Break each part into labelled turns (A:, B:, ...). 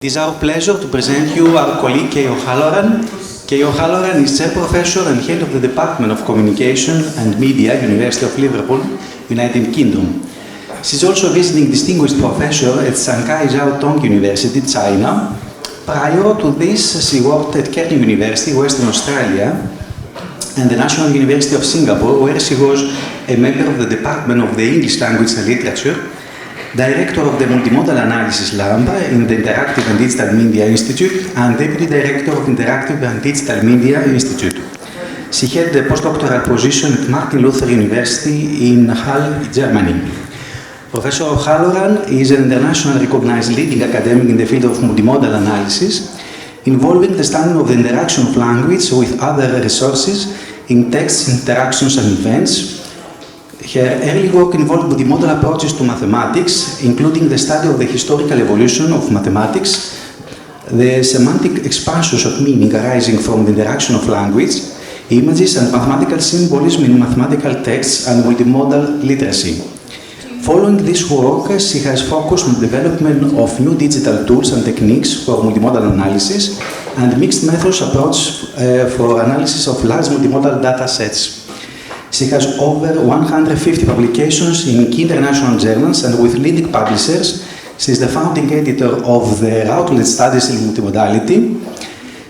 A: It is our pleasure to present you our colleague Kay O'Halloran. Kay O'Halloran is Chair Professor and Head of the Department of Communication and Media, University of Liverpool, United Kingdom. She is also a visiting Distinguished Professor at Shanghai Jiao Tong University, China. Prior to this, she worked at Kearney University, Western Australia, and the National University of Singapore, where she was a member of the Department of the English Language and Literature, Director of the Multimodal Analysis Lab in the Interactive and Digital Media Institute, and Deputy Director of Interactive and Digital Media Institute. She held a postdoctoral position at Martin Luther University in Halle, Germany. Professor O'Halloran is an internationally recognized leading academic in the field of multimodal analysis, involving the study of the interaction of language with other resources in text, interactions, and events. Her early work involved multimodal approaches to mathematics, including the study of the historical evolution of mathematics, the semantic expansions of meaning arising from the interaction of language, images, and mathematical symbolism in mathematical texts and multimodal literacy. Following this work, she has focused on the development of new digital tools and techniques for multimodal analysis and mixed methods approach for analysis of large multimodal data sets. She has over 150 publications in key international journals and with leading publishers. She is the founding editor of the Routledge Studies in Multimodality.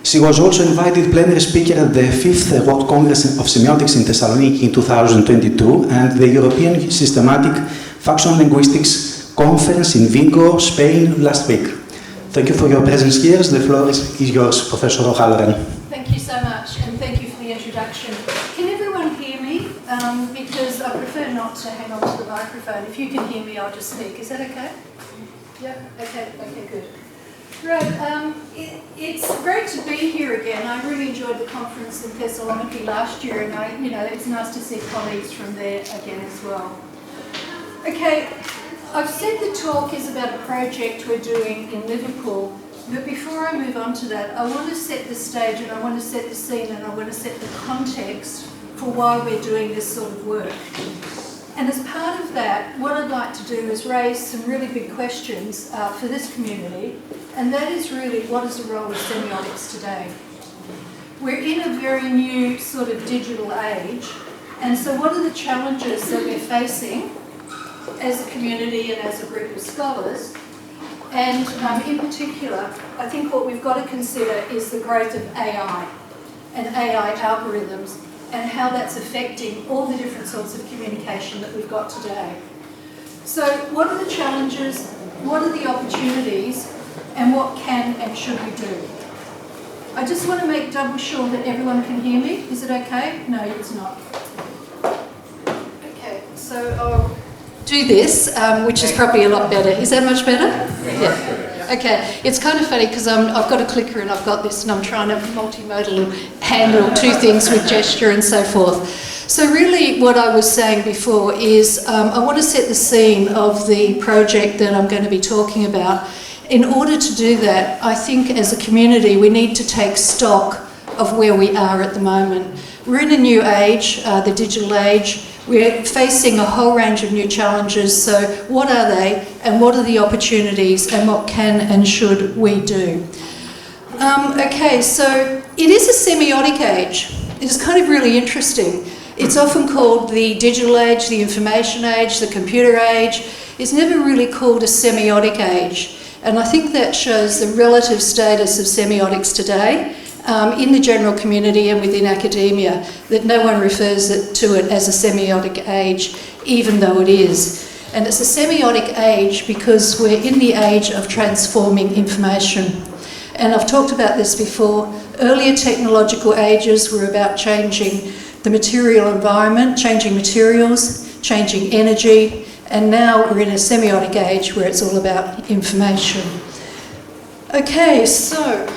A: She was also invited plenary speaker at the 5th World Congress of Semiotics in Thessaloniki in 2022 and the European Systematic Functional Linguistics Conference in Vigo, Spain last week. Thank you for your presence here. The floor is yours, Professor O'Halloran.
B: Thank you so much, and thank you for the introduction. Can everyone hear me? Because I prefer not to hang on to the microphone. If you can hear me, I'll just speak. Is that okay? Yeah. Okay, good. Right, it's great to be here again. I really enjoyed the conference in Thessaloniki last year, and it's nice to see colleagues from there again as well. Okay, I've said the talk is about a project we're doing in Liverpool, but before I move on to that, I want to set the stage and I want to set the scene and I want to set the context for why we're doing this sort of work. And as part of that, what I'd like to do is raise some really big questions for this community, and that is really, what is the role of semiotics today? We're in a very new sort of digital age, and so what are the challenges that we're facing as a community and as a group of scholars? And in particular, I think what we've got to consider is the growth of AI and AI algorithms and how that's affecting all the different sorts of communication that we've got today. So what are the challenges, what are the opportunities, and what can and should we do? I just want to make double sure that everyone can hear me. Is it okay? No, it's not. Okay, so I'll do this, which is probably a lot better. Is that much better? Yeah. Okay, it's kind of funny because I've got a clicker and I've got this and I'm trying to multimodal handle two things with gesture and so forth. So really what I was saying before is I want to set the scene of the project that I'm going to be talking about. In order to do that, I think as a community we need to take stock of where we are at the moment. We're in a new age, the digital age. We're facing a whole range of new challenges, so what are they and what are the opportunities and what can and should we do? Okay, so it is a semiotic age. It's kind of really interesting. It's often called the digital age, the information age, the computer age. It's never really called a semiotic age, and I think that shows the relative status of semiotics today in the general community and within academia, that no one refers to it as a semiotic age, even though it is. And it's a semiotic age because we're in the age of transforming information. And I've talked about this before. Earlier technological ages were about changing the material environment, changing materials, changing energy, and now we're in a semiotic age where it's all about information. Okay, so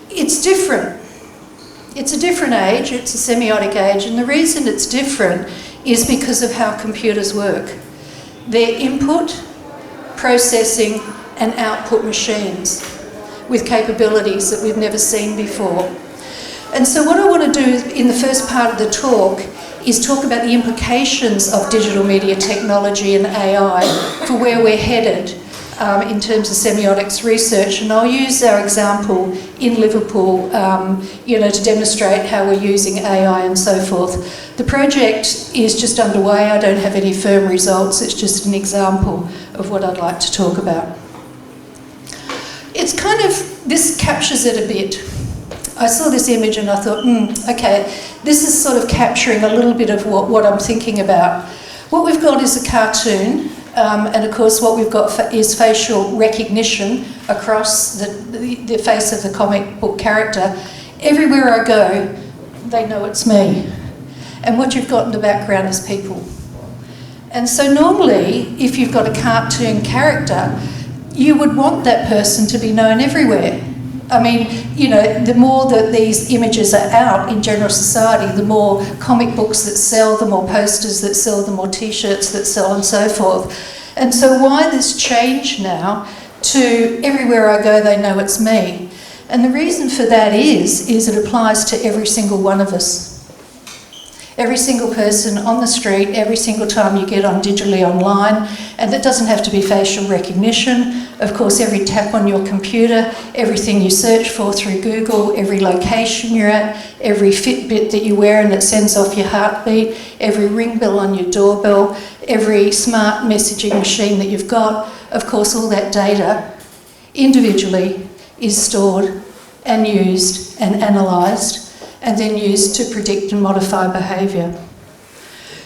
B: it's different. It's a different age, it's a semiotic age, and the reason it's different is because of how computers work. They're input, processing, and output machines with capabilities that we've never seen before. And so what I want to do in the first part of the talk is talk about the implications of digital media technology and AI for where we're headed. in terms of semiotics research, and I'll use our example in Liverpool, to demonstrate how we're using AI and so forth. The project is just underway. I don't have any firm results. It's just an example of what I'd like to talk about. It's this captures it a bit. I saw this image and I thought, okay, this is sort of capturing a little bit of what I'm thinking about. What we've got is a cartoon, and of course what we've got is facial recognition across the face of the comic book character. Everywhere I go, they know it's me. And what you've got in the background is people. And so normally, if you've got a cartoon character, you would want that person to be known everywhere. I mean, the more that these images are out in general society, the more comic books that sell, the more posters that sell, the more t-shirts that sell and so forth. And so why this change now to everywhere I go they know it's me? And the reason for that is it applies to every single one of us. Every single person on the street, every single time you get on digitally online, and that doesn't have to be facial recognition. Of course, every tap on your computer, everything you search for through Google, every location you're at, every Fitbit that you wear and it sends off your heartbeat, every ring bell on your doorbell, every smart messaging machine that you've got, of course, all that data individually is stored and used and analysed, and then used to predict and modify behaviour.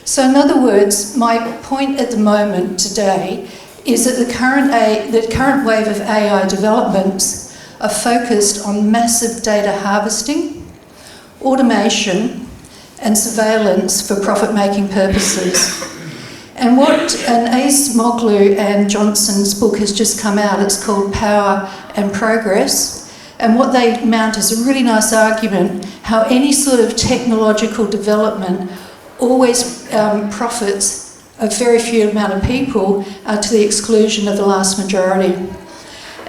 B: So in other words, my point at the moment today is that the current wave of AI developments are focused on massive data harvesting, automation and surveillance for profit-making purposes. And Ace Moglu and Johnson's book has just come out. It's called Power and Progress. And what they mount is a really nice argument how any sort of technological development always profits a very few amount of people to the exclusion of the last majority.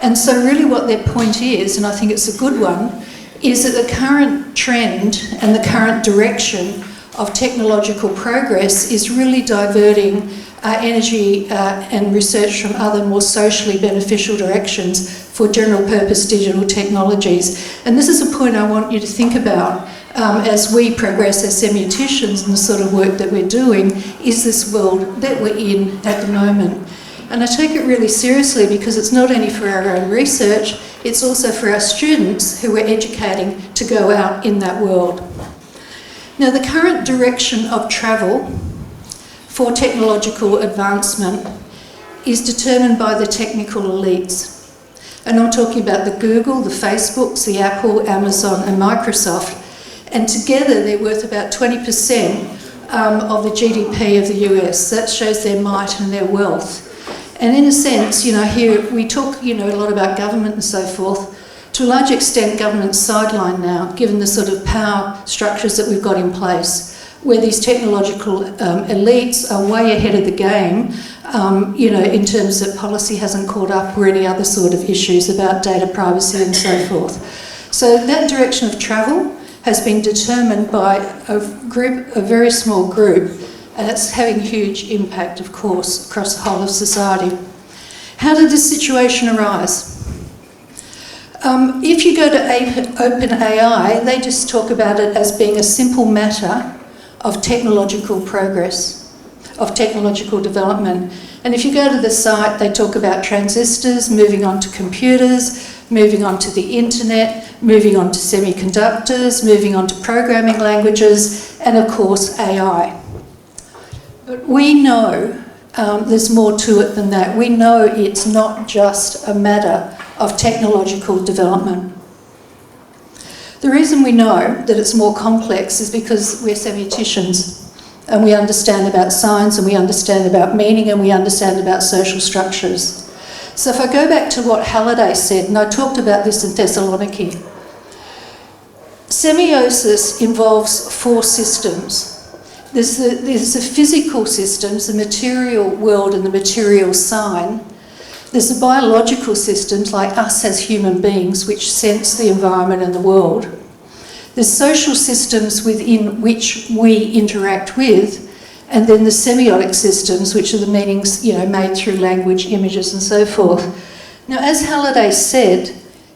B: And so really what their point is, and I think it's a good one, is that the current trend and the current direction of technological progress is really diverting energy and research from other more socially beneficial directions for general purpose digital technologies. And this is a point I want you to think about as we progress as semioticians and the sort of work that we're doing, is this world that we're in at the moment. And I take it really seriously because it's not only for our own research, it's also for our students who we're educating to go out in that world. Now, the current direction of travel for technological advancement is determined by the technical elites. And I'm talking about the Google, the Facebooks, the Apple, Amazon and Microsoft. And together they're worth about 20% of the GDP of the US. That shows their might and their wealth. And in a sense, here we talk, a lot about government and so forth. To a large extent, government's sidelined now, given the sort of power structures that we've got in place, where these technological elites are way ahead of the game, in terms that policy hasn't caught up or any other sort of issues about data privacy and so forth. So that direction of travel has been determined by a very small group, and it's having huge impact, of course, across the whole of society. How did this situation arise? If you go to OpenAI, they just talk about it as being a simple matter of technological progress, of technological development. And if you go to the site, they talk about transistors, moving on to computers, moving on to the internet, moving on to semiconductors, moving on to programming languages, and of course AI. But we know there's more to it than that. We know it's not just a matter of technological development. The reason we know that it's more complex is because we're semioticians and we understand about science and we understand about meaning and we understand about social structures. So if I go back to what Halliday said, and I talked about this in Thessaloniki, semiosis involves 4 systems. There's the physical systems, the material world and the material sign. There's the biological systems, like us as human beings, which sense the environment and the world. There's social systems within which we interact with, and then the semiotic systems, which are the meanings, made through language, images, and so forth. Now, as Halliday said,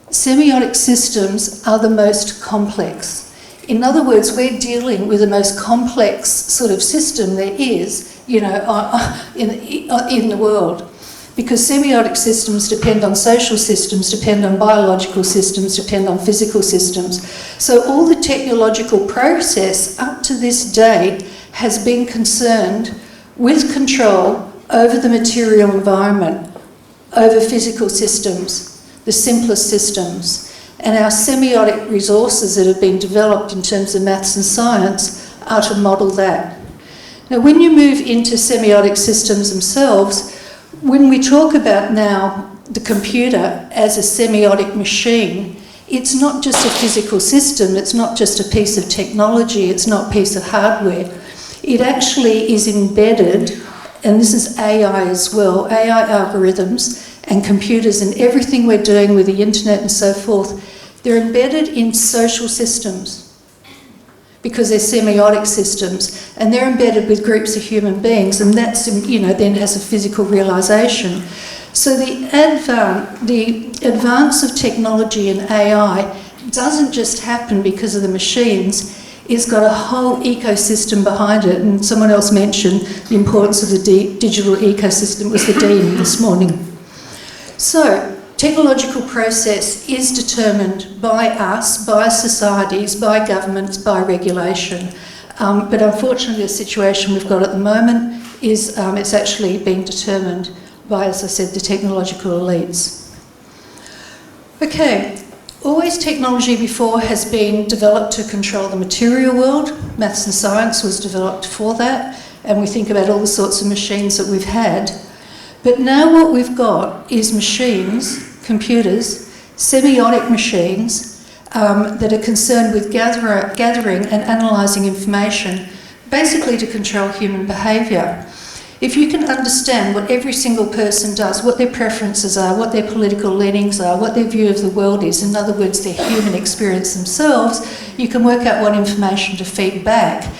B: semiotic systems are the most complex. In other words, we're dealing with the most complex sort of system there is, in the world. Because semiotic systems depend on social systems, depend on biological systems, depend on physical systems. So all the technological process up to this date has been concerned with control over the material environment, over physical systems, the simplest systems. And our semiotic resources that have been developed in terms of maths and science are to model that. Now, when you move into semiotic systems themselves, when we talk about now the computer as a semiotic machine, it's not just a physical system, it's not just a piece of technology, it's not a piece of hardware. It actually is embedded, and this is AI as well, AI algorithms and computers and everything we're doing with the internet and so forth, they're embedded in social systems because they're semiotic systems, and they're embedded with groups of human beings, and that's, then has a physical realisation. So the advance of technology and AI doesn't just happen because of the machines, it's got a whole ecosystem behind it, and someone else mentioned the importance of the digital ecosystem. It was the Dean this morning. So, technological process is determined by us, by societies, by governments, by regulation. But unfortunately the situation we've got at the moment is it's actually being determined by, as I said, the technological elites. Okay, always technology before has been developed to control the material world. Maths and science was developed for that, and we think about all the sorts of machines that we've had. But now what we've got is machines, computers, semiotic machines that are concerned with gathering and analysing information, basically to control human behaviour. If you can understand what every single person does, what their preferences are, what their political leanings are, what their view of the world is, in other words, their human experience themselves, you can work out what information to feed back.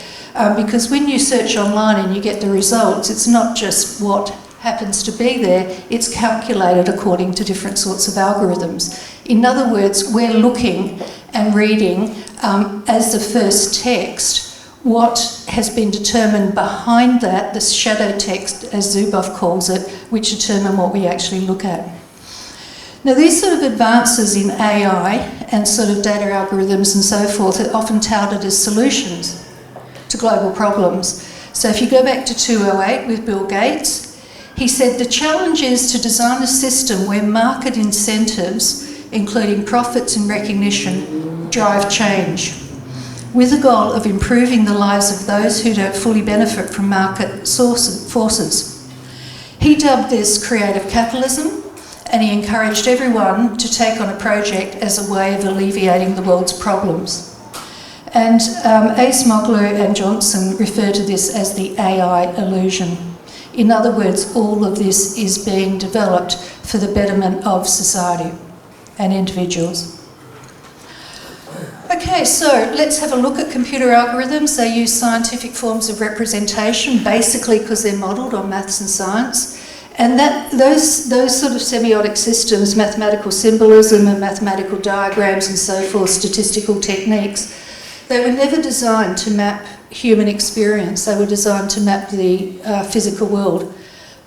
B: Because when you search online and you get the results, it's not just what happens to be there, it's calculated according to different sorts of algorithms. In other words, we're looking and reading as the first text what has been determined behind that, the shadow text, as Zuboff calls it, which determine what we actually look at. Now, these sort of advances in AI and sort of data algorithms and so forth are often touted as solutions to global problems. So if you go back to 2008 with Bill Gates, he said the challenge is to design a system where market incentives, including profits and recognition, drive change, with the goal of improving the lives of those who don't fully benefit from market forces. He dubbed this creative capitalism, and he encouraged everyone to take on a project as a way of alleviating the world's problems. And Acemoglu and Johnson refer to this as the AI illusion. In other words, all of this is being developed for the betterment of society and individuals. Okay, so let's have a look at computer algorithms. They use scientific forms of representation, basically because they're modelled on maths and science. And those sort of semiotic systems, mathematical symbolism and mathematical diagrams and so forth, statistical techniques, they were never designed to map human experience. They were designed to map the physical world.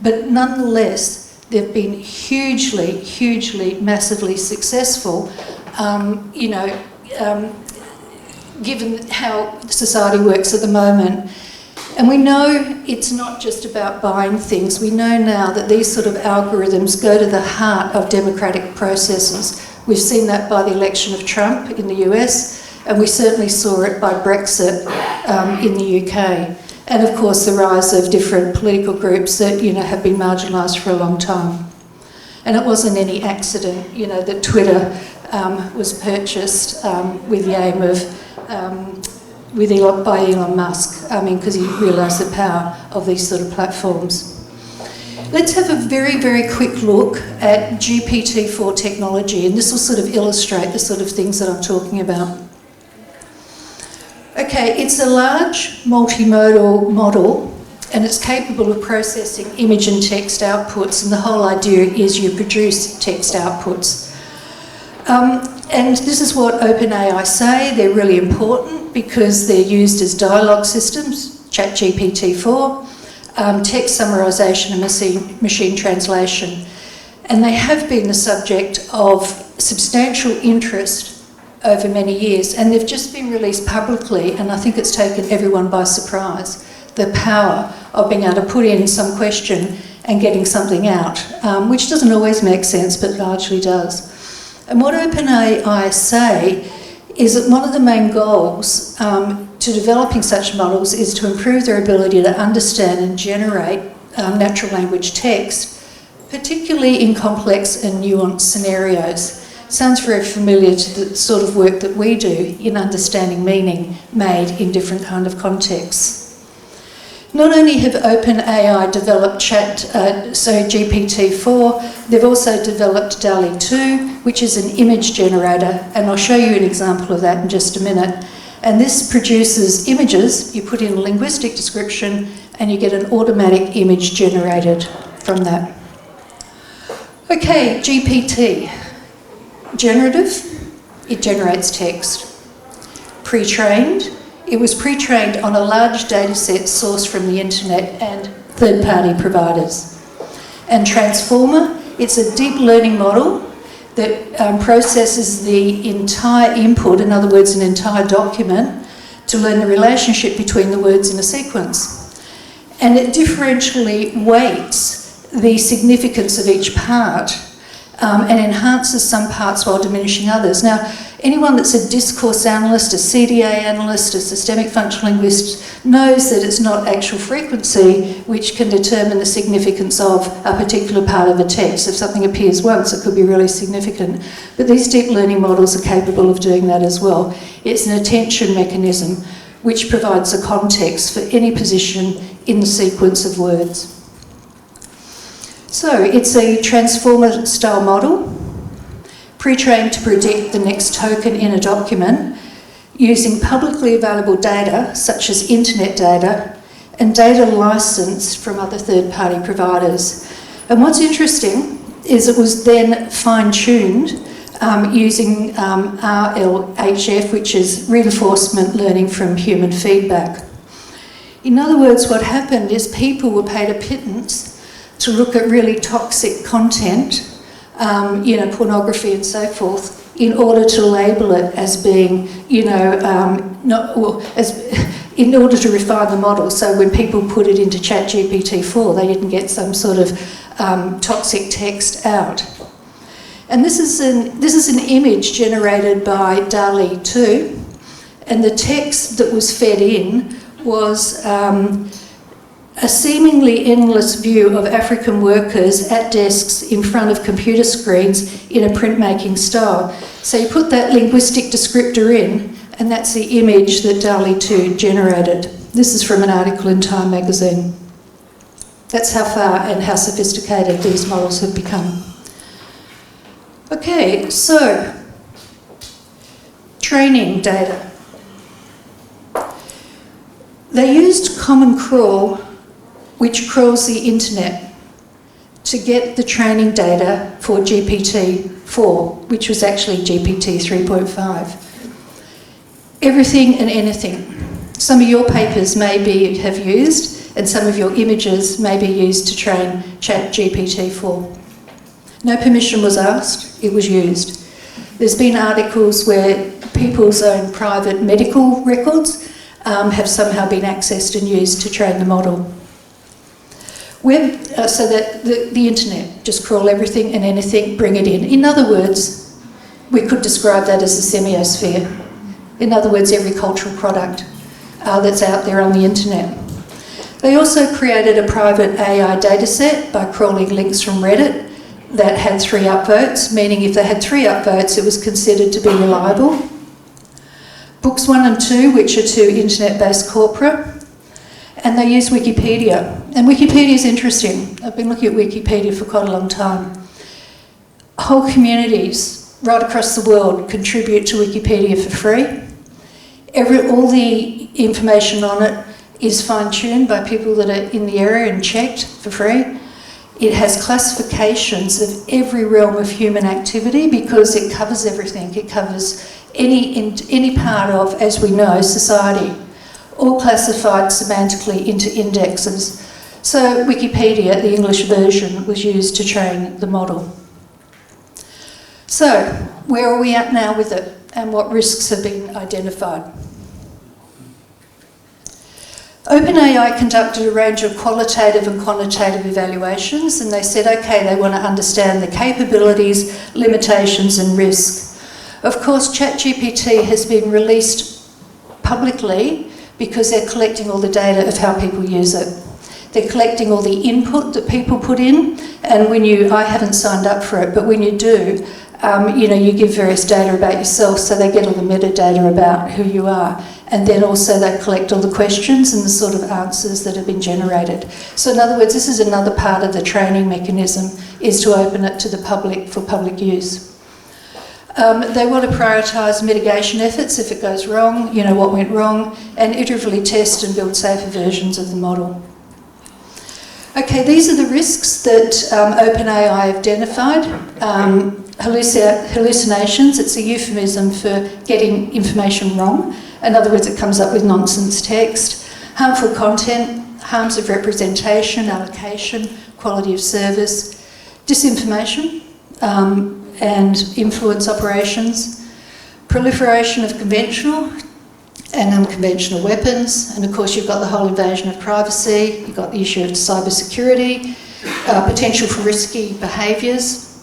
B: But nonetheless, they've been hugely, massively successful, given how society works at the moment. And we know it's not just about buying things. We know now that these sort of algorithms go to the heart of democratic processes. We've seen that by the election of Trump in the US, and we certainly saw it by Brexit in the UK. And of course the rise of different political groups that have been marginalised for a long time. And it wasn't any accident that Twitter was purchased with the aim of by Elon Musk, because he realised the power of these sort of platforms. Let's have a very quick look at GPT-4 technology, and this will sort of illustrate the sort of things that I'm talking about. Okay, it's a large multimodal model and it's capable of processing image and text outputs, and the whole idea is you produce text outputs. And this is what OpenAI say. They're really important because they're used as dialogue systems, ChatGPT-4, text summarisation and machine translation. And they have been the subject of substantial interest over many years, and they've just been released publicly, and I think it's taken everyone by surprise, the power of being able to put in some question and getting something out, which doesn't always make sense, but largely does. And what OpenAI say is that one of the main goals to developing such models is to improve their ability to understand and generate natural language text, particularly in complex and nuanced scenarios. Sounds very familiar to the sort of work that we do in understanding meaning made in different kind of contexts. Not only have OpenAI developed GPT-4, they've also developed DALL-E 2, which is an image generator, and I'll show you an example of that in just a minute. And this produces images. You put in a linguistic description and you get an automatic image generated from that. Okay, GPT. Generative, it generates text. Pre-trained, it was pre-trained on a large data set sourced from the internet and third-party providers. And transformer, it's a deep learning model that processes the entire input, in other words, an entire document, to learn the relationship between the words in a sequence. And it differentially weights the significance of each part and enhances some parts while diminishing others. Now, anyone that's a discourse analyst, a CDA analyst, a systemic functional linguist knows that it's not actual frequency which can determine the significance of a particular part of a text. If something appears once, it could be really significant. But these deep learning models are capable of doing that as well. It's an attention mechanism which provides a context for any position in the sequence of words. So it's a transformer style model, pre-trained to predict the next token in a document using publicly available data such as internet data and data licensed from other third-party providers. And what's interesting is it was then fine-tuned using RLHF, which is reinforcement learning from human feedback. In other words, what happened is people were paid a pittance to look at really toxic content, pornography and so forth, in order to label it as being, in order to refine the model. So when people put it into ChatGPT-4, they didn't get some sort of toxic text out. And this is an image generated by DALL-E 2, and the text that was fed in was a seemingly endless view of African workers at desks in front of computer screens in a printmaking style. So you put that linguistic descriptor in, and that's the image that DALL-E 2 generated. This is from an article in Time magazine. That's how far and how sophisticated these models have become. Okay, so training data. They used Common Crawl, which crawls the internet, to get the training data for GPT-4, which was actually GPT 3.5. Everything and anything. Some of your papers have used, and some of your images may be used to train ChatGPT-4. No permission was asked, it was used. There's been articles where people's own private medical records have somehow been accessed and used to train the model. So that the internet, just crawl everything and anything, bring it in. In other words, we could describe that as a semiosphere. In other words, every cultural product that's out there on the internet. They also created a private AI dataset by crawling links from Reddit that had 3 upvotes, meaning if they had 3 upvotes, it was considered to be reliable. Books 1 and 2, which are 2 internet-based corpora, and they use Wikipedia. And Wikipedia is interesting. I've been looking at Wikipedia for quite a long time. Whole communities right across the world contribute to Wikipedia for free. All the information on it is fine-tuned by people that are in the area and checked for free. It has classifications of every realm of human activity because it covers everything. It covers any part of, as we know, society, all classified semantically into indexes. So Wikipedia, the English version, was used to train the model. So where are we at now with it, and what risks have been identified? OpenAI conducted a range of qualitative and quantitative evaluations, and they said, okay, they want to understand the capabilities, limitations and risk. Of course, ChatGPT has been released publicly because they're collecting all the data of how people use it. They're collecting all the input that people put in, and I haven't signed up for it, but when you do, you give various data about yourself, so they get all the metadata about who you are. And then also they collect all the questions and the sort of answers that have been generated. So in other words, this is another part of the training mechanism, is to open it to the public for public use. They want to prioritise mitigation efforts if it goes wrong, what went wrong, and iteratively test and build safer versions of the model. Okay, these are the risks that OpenAI identified. Hallucinations, it's a euphemism for getting information wrong. In other words, it comes up with nonsense text. Harmful content, harms of representation, allocation, quality of service, disinformation and influence operations, proliferation of conventional and unconventional weapons, and of course you've got the whole invasion of privacy, you've got the issue of cybersecurity, potential for risky behaviours,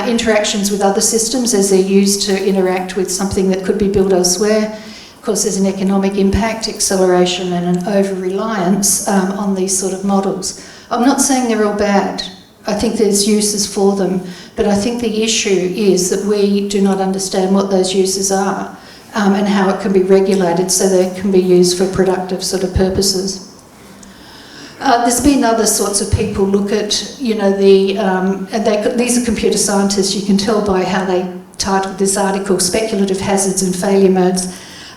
B: interactions with other systems as they're used to interact with something that could be built elsewhere. Of course, there's an economic impact, acceleration and an over-reliance on these sort of models. I'm not saying they're all bad. I think there's uses for them, but I think the issue is that we do not understand what those uses are and how it can be regulated so they can be used for productive sort of purposes. There's been other sorts of people look at, these are computer scientists, you can tell by how they titled this article, Speculative Hazards and Failure Modes.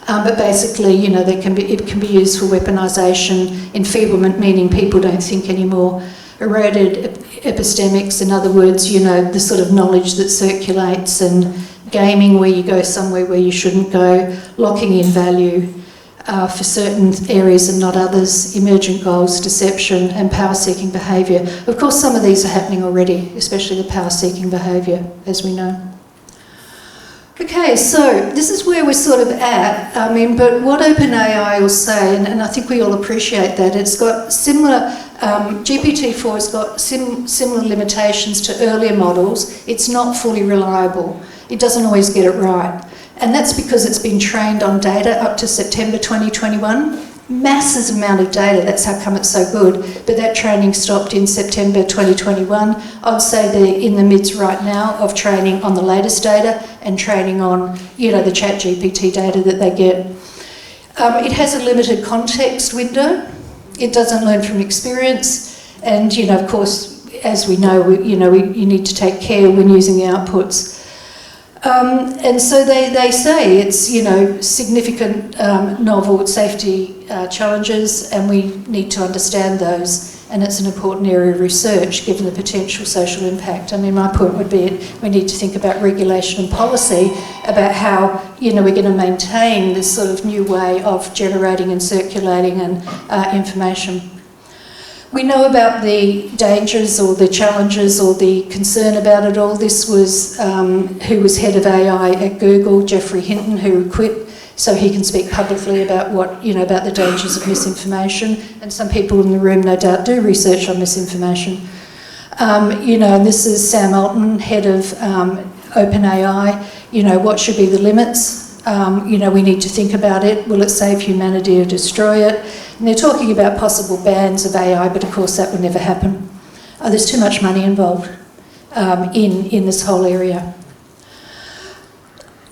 B: But basically, it can be used for weaponisation, enfeeblement, meaning people don't think anymore, eroded epistemics, in other words, the sort of knowledge that circulates, and gaming where you go somewhere where you shouldn't go, locking in value for certain areas and not others, emergent goals, deception and power-seeking behaviour. Of course, some of these are happening already, especially the power-seeking behaviour, as we know. Okay, so this is where we're sort of at, but what OpenAI will say, and I think we all appreciate that, it's got similar, GPT-4 has got similar limitations to earlier models. It's not fully reliable. It doesn't always get it right. And that's because it's been trained on data up to September 2021. Massive amount of data, that's how come it's so good, but that training stopped in September 2021. I'd say they're in the midst right now of training on the latest data and training on, the ChatGPT data that they get. It has a limited context window. It doesn't learn from experience, and of course, as we know, you need to take care when using the outputs. And so they say it's, significant novel safety challenges, and we need to understand those, and it's an important area of research given the potential social impact. My point would be we need to think about regulation and policy about how, we're going to maintain this sort of new way of generating and circulating and information. We know about the dangers or the challenges or the concern about it all. This was who was head of AI at Google, Geoffrey Hinton, who quit, so he can speak publicly about about the dangers of misinformation. And some people in the room, no doubt, do research on misinformation. And this is Sam Altman, head of OpenAI. What should be the limits? We need to think about it. Will it save humanity or destroy it? And they're talking about possible bans of AI, but of course that would never happen. There's too much money involved in this whole area.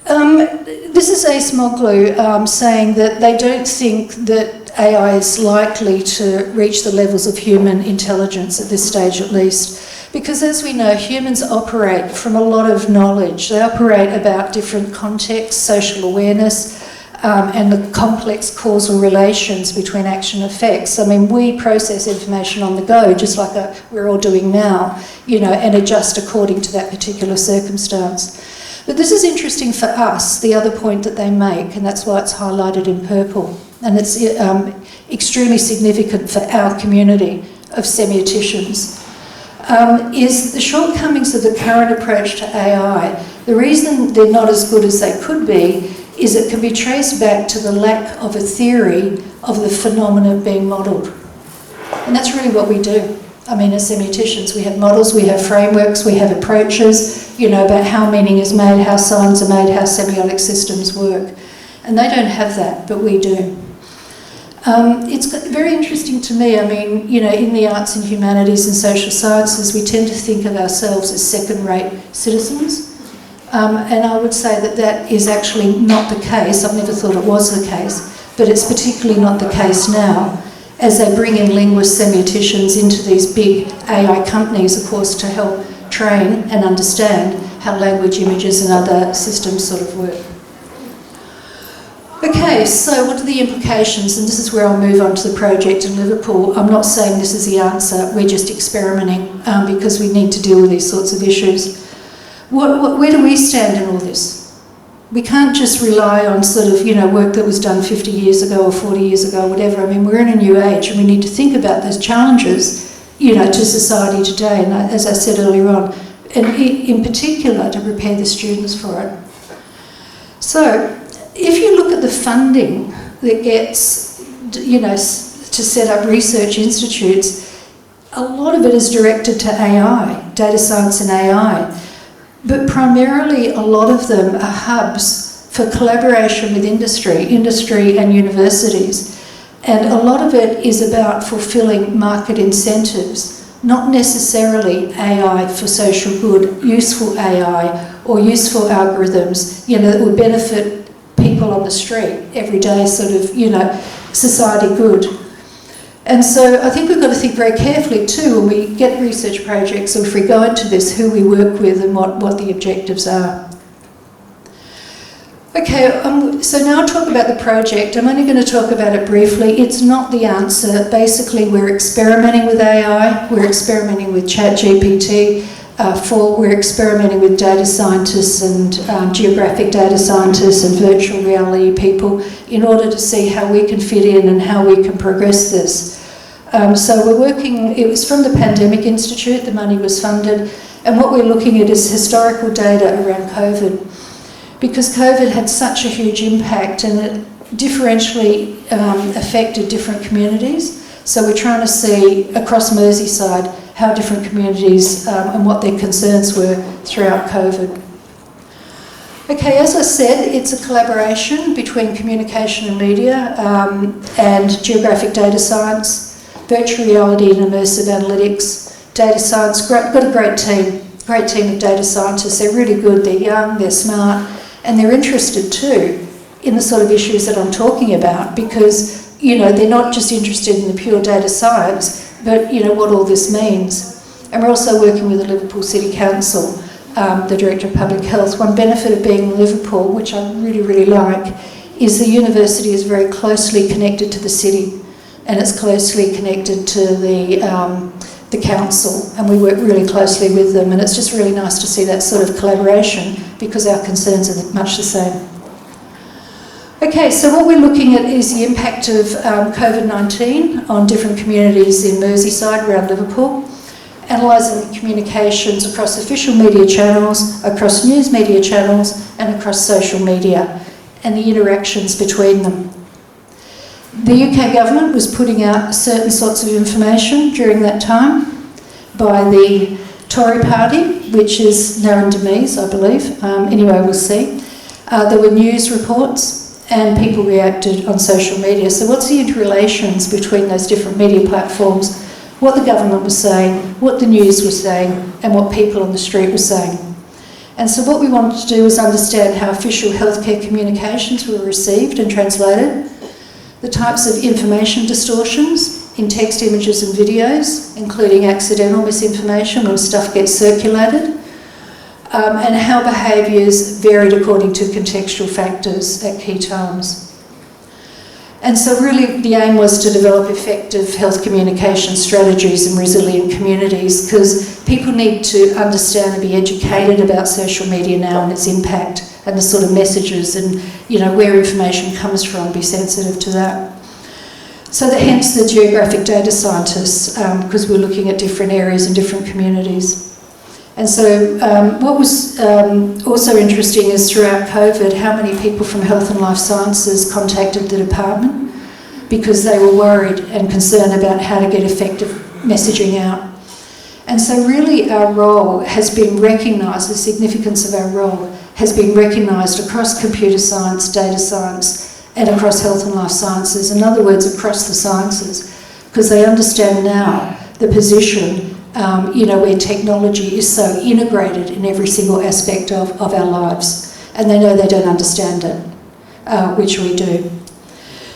B: This is Ace Moglu saying that they don't think that AI is likely to reach the levels of human intelligence at this stage at least, because as we know, humans operate from a lot of knowledge. They operate about different contexts, social awareness, and the complex causal relations between action and effects. I mean, we process information on the go, just like we're all doing now, you know, and adjust according to that particular circumstance. But this is interesting for us, the other point that they make, and that's why it's highlighted in purple. And it's extremely significant for our community of semioticians, is the shortcomings of the current approach to AI. The reason they're not as good as they could be is it can be traced back to the lack of a theory of the phenomena being modelled. And that's really what we do. I mean, as semioticians, we have models, we have frameworks, we have approaches, you know, about how meaning is made, how signs are made, how semiotic systems work. And they don't have that, but we do. It's very interesting to me. I mean, you know, in the arts and humanities and social sciences, we tend to think of ourselves as second-rate citizens. And I would say that that is actually not the case. I've never thought it was the case, but it's particularly not the case now, as they bring in linguists, semioticians into these big AI companies, of course, to help train and understand how language, images and other systems sort of work. Okay, so what are the implications? And this is where I'll move on to the project in Liverpool. I'm not saying this is the answer, we're just experimenting because we need to deal with these sorts of issues. Where do we stand in all this? We can't just rely on sort of, you know, work that was done 50 years ago or 40 years ago, whatever. I mean, we're in a new age and we need to think about those challenges, you know, to society today. And as I said earlier on, and in particular to prepare the students for it. So, if you look at the funding that gets, you know, to set up research institutes, a lot of it is directed to AI, data science and AI. But primarily a lot of them are hubs for collaboration with industry and universities. And a lot of it is about fulfilling market incentives, not necessarily AI for social good, useful AI or useful algorithms, you know, that would benefit people on the street, everyday sort of, you know, society good. And so I think we've got to think very carefully too when we get research projects, or if we go into this, who we work with and what the objectives are. Okay, so now I'll talk about the project. I'm only going to talk about it briefly. It's not the answer. Basically, we're experimenting with AI, we're experimenting with ChatGPT, we're experimenting with data scientists and geographic data scientists and virtual reality people in order to see how we can fit in and how we can progress this. So we're working, it was from the Pandemic Institute, the money was funded, and what we're looking at is historical data around COVID. Because COVID had such a huge impact and it differentially affected different communities. So we're trying to see across Merseyside how different communities and what their concerns were throughout COVID. Okay, as I said, it's a collaboration between communication and media and geographic data science, virtual reality and immersive analytics, data science. Got a great team of data scientists. They're really good, they're young, they're smart, and they're interested too in the sort of issues that I'm talking about because, you know, they're not just interested in the pure data science, but, you know, what all this means. And we're also working with the Liverpool City Council, the Director of Public Health. One benefit of being in Liverpool, which I really, really like, is the university is very closely connected to the city and it's closely connected to the council, and we work really closely with them, and it's just really nice to see that sort of collaboration because our concerns are much the same. Okay, so what we're looking at is the impact of COVID-19 on different communities in Merseyside around Liverpool, analysing the communications across official media channels, across news media channels and across social media and the interactions between them. The UK government was putting out certain sorts of information during that time by the Tory party, which is Narendra Demise, I believe. Anyway, we'll see. There were news reports and people reacted on social media. So what's the interrelations between those different media platforms, what the government was saying, what the news was saying, and what people on the street were saying? And so what we wanted to do was understand how official healthcare communications were received and translated, the types of information distortions in text, images and videos, including accidental misinformation when stuff gets circulated, and how behaviours varied according to contextual factors at key times. And so really the aim was to develop effective health communication strategies in resilient communities, because people need to understand and be educated about social media now and its impact and the sort of messages and, you know, where information comes from, be sensitive to that. So hence the geographic data scientists, because we're looking at different areas and different communities. And so what was also interesting is throughout COVID, how many people from health and life sciences contacted the department because they were worried and concerned about how to get effective messaging out. And so really our role has been recognised, the significance of our role has been recognised across computer science, data science, and across health and life sciences, in other words, across the sciences, because they understand now the position you know, where technology is so integrated in every single aspect of our lives, and they know they don't understand it, which we do.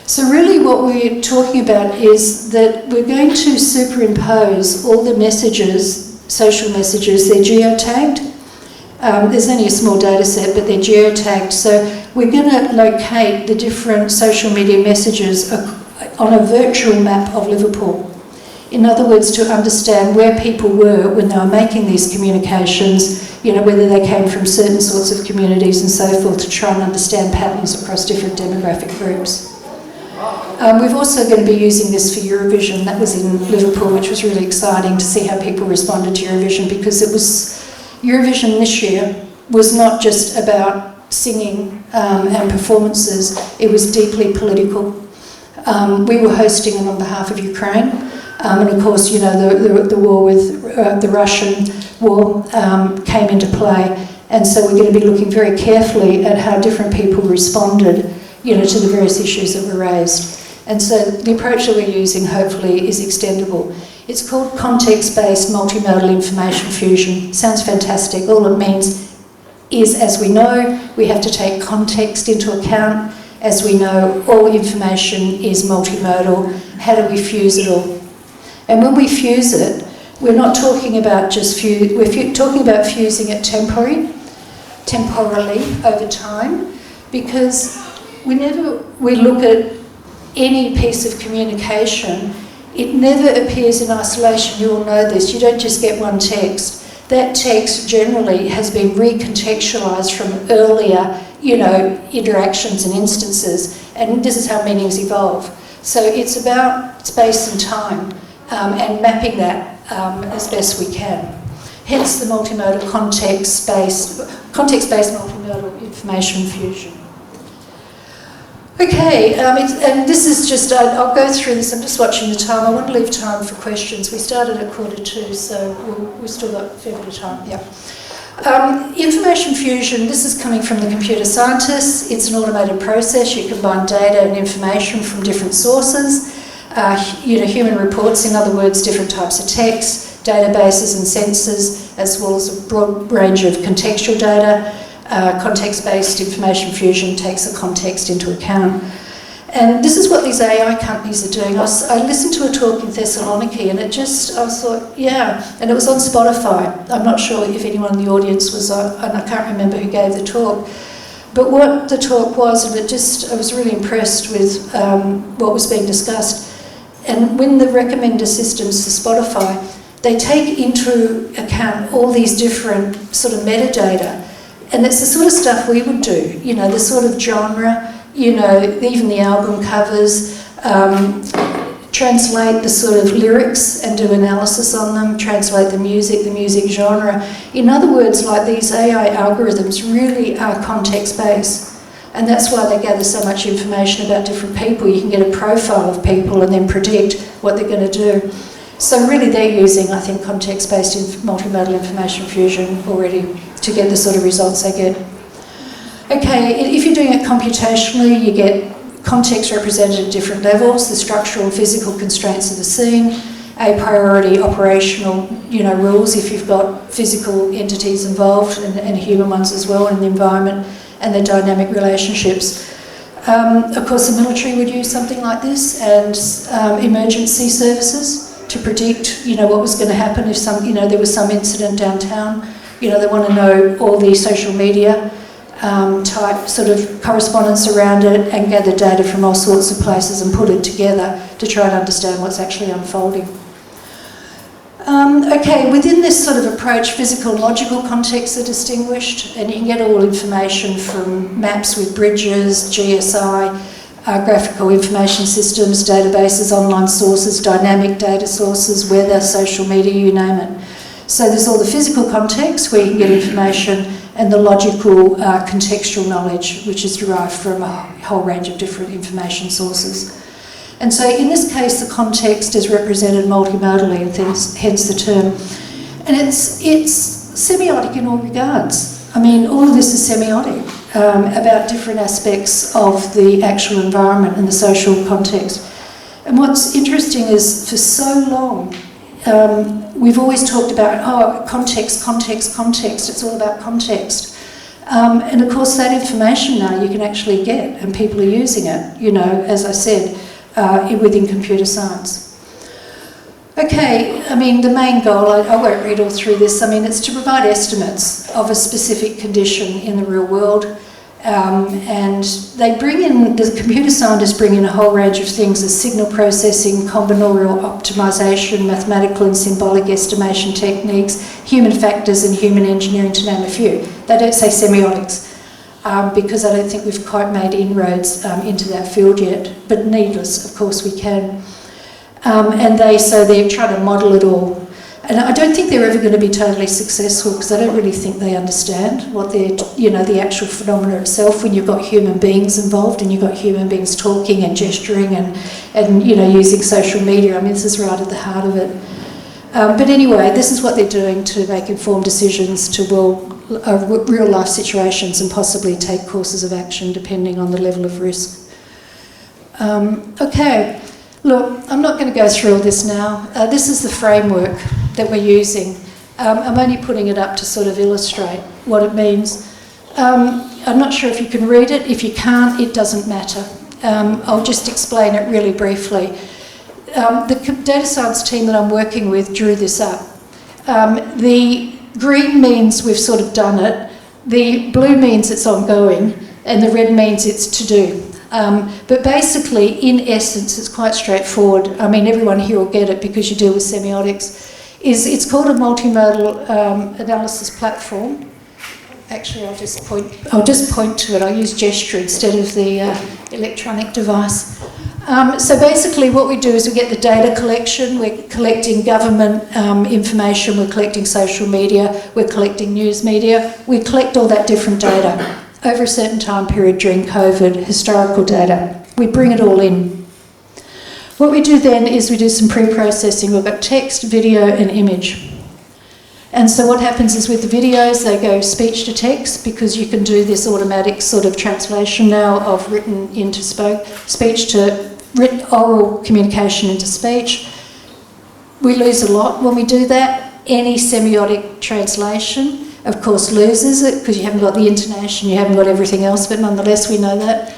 B: So really what we're talking about is that we're going to superimpose all the messages, social messages, they're geotagged. There's only a small data set, but they're geotagged, so we're going to locate the different social media messages on a virtual map of Liverpool. In other words, to understand where people were when they were making these communications, you know, whether they came from certain sorts of communities and so forth, to try and understand patterns across different demographic groups. We're also going to be using this for Eurovision. That was in Liverpool, which was really exciting to see how people responded to Eurovision, because it was Eurovision this year was not just about singing and performances, it was deeply political. We were hosting it on behalf of Ukraine. And of course, you know, the war with the Russian war came into play, and so we're going to be looking very carefully at how different people responded, you know, to the various issues that were raised. And so the approach that we're using, hopefully, is extendable. It's called context-based multimodal information fusion. Sounds fantastic. All it means is, as we know, we have to take context into account. As we know, all information is multimodal. How do we fuse it all? And when we fuse it, we're not talking about just we're talking about fusing it temporally over time, because whenever we look at any piece of communication, it never appears in isolation. You all know this. You don't just get one text. That text generally has been recontextualised from earlier, you know, interactions and instances, and this is how meanings evolve. So it's about space and time. And mapping that as best we can. Hence the multimodal context-based multimodal information fusion. Okay, and this is just, I'll go through this, I'm just watching the time. I want to leave time for questions. We started at 1:45, so we've still got a fair bit of time, yeah. Information fusion, this is coming from the computer scientists. It's an automated process. You combine data and information from different sources. You know, human reports, in other words, different types of text, databases and sensors, as well as a broad range of contextual data. Context-based information fusion takes the context into account. And this is what these AI companies are doing. I listened to a talk in Thessaloniki, and I thought, yeah, and it was on Spotify. I'm not sure if anyone in the audience was on, and I can't remember who gave the talk. But what the talk was, and I was really impressed with what was being discussed. And when the recommender systems for Spotify, they take into account all these different sort of metadata. And it's the sort of stuff we would do, you know, the sort of genre, you know, even the album covers, translate the sort of lyrics and do analysis on them, translate the music genre. In other words, like these AI algorithms really are context-based. And that's why they gather so much information about different people. You can get a profile of people and then predict what they're going to do. So really they're using, I think, context-based multimodal information fusion already to get the sort of results they get. Okay, if you're doing it computationally, you get context represented at different levels, the structural and physical constraints of the scene, a priori operational, you know, rules if you've got physical entities involved and human ones as well in the environment, and their dynamic relationships. Of course, the military would use something like this, and emergency services to predict, you know, what was going to happen if there was some incident downtown. You know, they want to know all the social media type sort of correspondence around it and gather data from all sorts of places and put it together to try and understand what's actually unfolding. Okay, within this sort of approach, physical and logical contexts are distinguished, and you can get all information from maps with bridges, GSI, graphical information systems, databases, online sources, dynamic data sources, weather, social media, you name it. So there's all the physical context where you can get information, and the logical contextual knowledge, which is derived from a whole range of different information sources. And so in this case, the context is represented multimodally, and hence the term. And it's semiotic in all regards. I mean, all of this is semiotic about different aspects of the actual environment and the social context. And what's interesting is, for so long, we've always talked about, oh, context, context, context. It's all about context. And of course, that information now you can actually get, and people are using it, you know, as I said, within computer science. Okay, I mean, the main goal, I won't read all through this, I mean, it's to provide estimates of a specific condition in the real world. And they bring in, the computer scientists bring in a whole range of things as signal processing, combinatorial optimization, mathematical and symbolic estimation techniques, human factors and human engineering, to name a few. They don't say semiotics. Because I don't think we've quite made inroads into that field yet, but needless, of course we can. And they're trying to model it all. And I don't think they're ever going to be totally successful, because I don't really think they understand what the actual phenomena itself, when you've got human beings involved and you've got human beings talking and gesturing and using social media. I mean, this is right at the heart of it. But anyway, this is what they're doing to make informed decisions to real life situations, and possibly take courses of action depending on the level of risk. Okay, look, I'm not going to go through all this now. This is the framework that we're using. I'm only putting it up to sort of illustrate what it means. I'm not sure if you can read it. If you can't, it doesn't matter. I'll just explain it really briefly. The data science team that I'm working with drew this up. The green means we've sort of done it, the blue means it's ongoing, and the red means it's to do. But basically, in essence, it's quite straightforward. I mean, everyone here will get it because you deal with semiotics. It's called a multimodal analysis platform. Actually, I'll just point to it. I'll use gesture instead of the electronic device. So basically what we do is we get the data collection, we're collecting government information, we're collecting social media, we're collecting news media. We collect all that different data over a certain time period during COVID, historical data. We bring it all in. What we do then is we do some pre-processing. We've got text, video and image. And so what happens is with the videos, they go speech to text, because you can do this automatic sort of translation now of written into speech to written oral communication into speech. We lose a lot when we do that. Any semiotic translation, of course, loses it, because you haven't got the intonation, you haven't got everything else, but nonetheless we know that.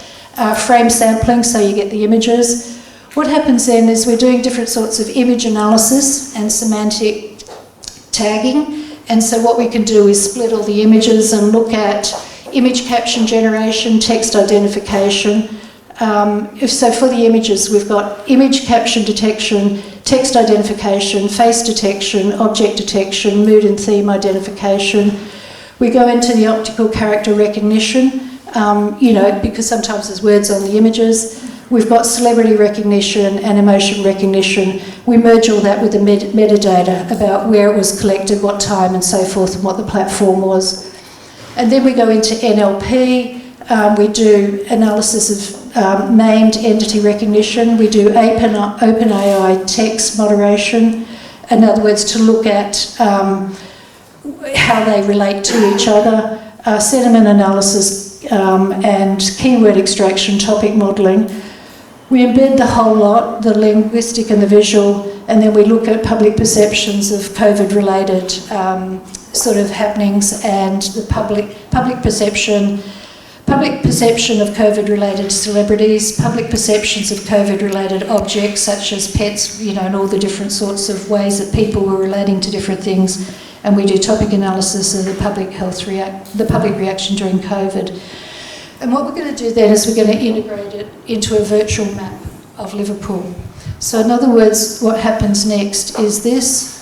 B: Frame sampling, so you get the images. What happens then is we're doing different sorts of image analysis and semantic tagging, and so what we can do is split all the images and look at image caption generation, text identification. So for the images, we've got image caption detection, text identification, face detection, object detection, mood and theme identification. We go into the optical character recognition, because sometimes there's words on the images. We've got celebrity recognition and emotion recognition. We merge all that with the metadata about where it was collected, what time and so forth, and what the platform was. And then we go into NLP. We do analysis of named entity recognition. We do OpenAI text moderation. In other words, to look at how they relate to each other. Sentiment analysis and keyword extraction, topic modelling. We embed the whole lot, the linguistic and the visual, and then we look at public perceptions of COVID-related sort of happenings and the public perception of COVID-related celebrities, public perceptions of COVID-related objects such as pets, and all the different sorts of ways that people were relating to different things, and we do topic analysis of the public reaction during COVID. And what we're going to do then is we're going to integrate it into a virtual map of Liverpool. So in other words, what happens next is this.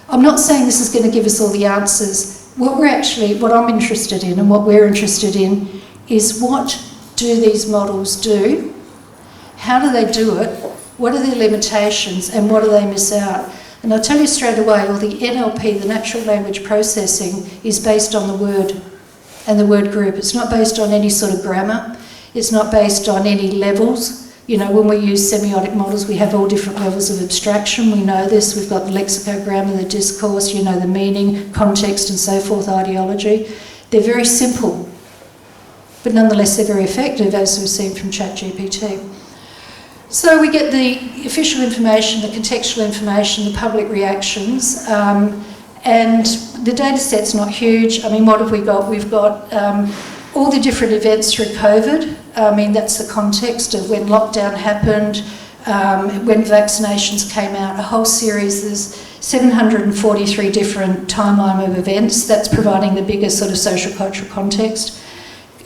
B: I'm not saying this is going to give us all the answers. What I'm interested in and what we're interested in is what do these models do? How do they do it? What are their limitations and what do they miss out? And I'll tell you straight away, well, the NLP, the natural language processing, is based on the word and the word group. It's not based on any sort of grammar. It's not based on any levels. You know, when we use semiotic models, we have all different levels of abstraction. We know this. We've got the lexicogram, the discourse, you know, the meaning, context and so forth, ideology. They're very simple, but nonetheless they're very effective, as we've seen from ChatGPT. So we get the official information, the contextual information, the public reactions, and the data set's not huge. I mean, what have we got? We've got all the different events through COVID. I mean, that's the context of when lockdown happened, when vaccinations came out, a whole series. There's 743 different timeline of events. That's providing the biggest sort of social cultural context.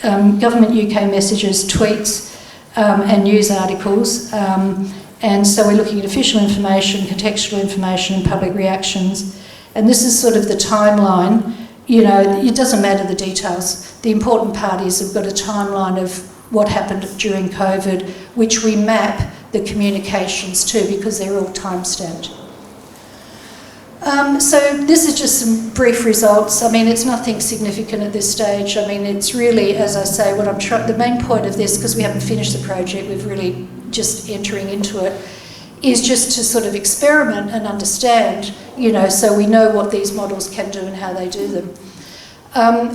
B: Government UK messages, tweets, and news articles. And so we're looking at official information, contextual information, and public reactions. And this is sort of the timeline. You know, it doesn't matter the details. The important part is we've got a timeline of what happened during COVID, which we map the communications to because they're all time-stamped. So this is just some brief results. I mean, it's nothing significant at this stage. I mean, it's really, as I say, what I'm trying. The main point of this, because we haven't finished the project, we're really just entering into it, is just to sort of experiment and understand, you know, so we know what these models can do and how they do them.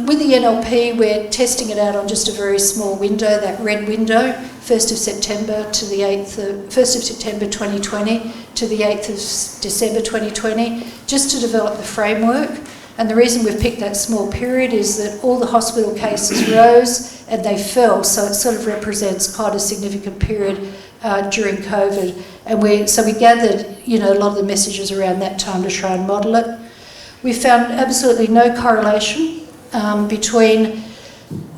B: With the NLP, we're testing it out on just a very small window, that red window, 1st of September to the 1st of September 2020 to the 8th of December 2020, just to develop the framework. And the reason we've picked that small period is that all the hospital cases rose and they fell, so it sort of represents quite a significant period during COVID. And so we gathered, you know, a lot of the messages around that time to try and model it. We found absolutely no correlation between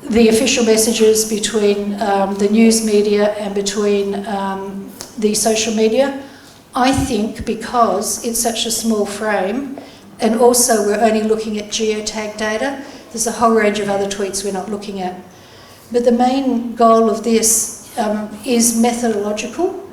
B: the official messages, between the news media and between the social media. I think because it's such a small frame, and also we're only looking at geotag data, there's a whole range of other tweets we're not looking at. But the main goal of this is methodological.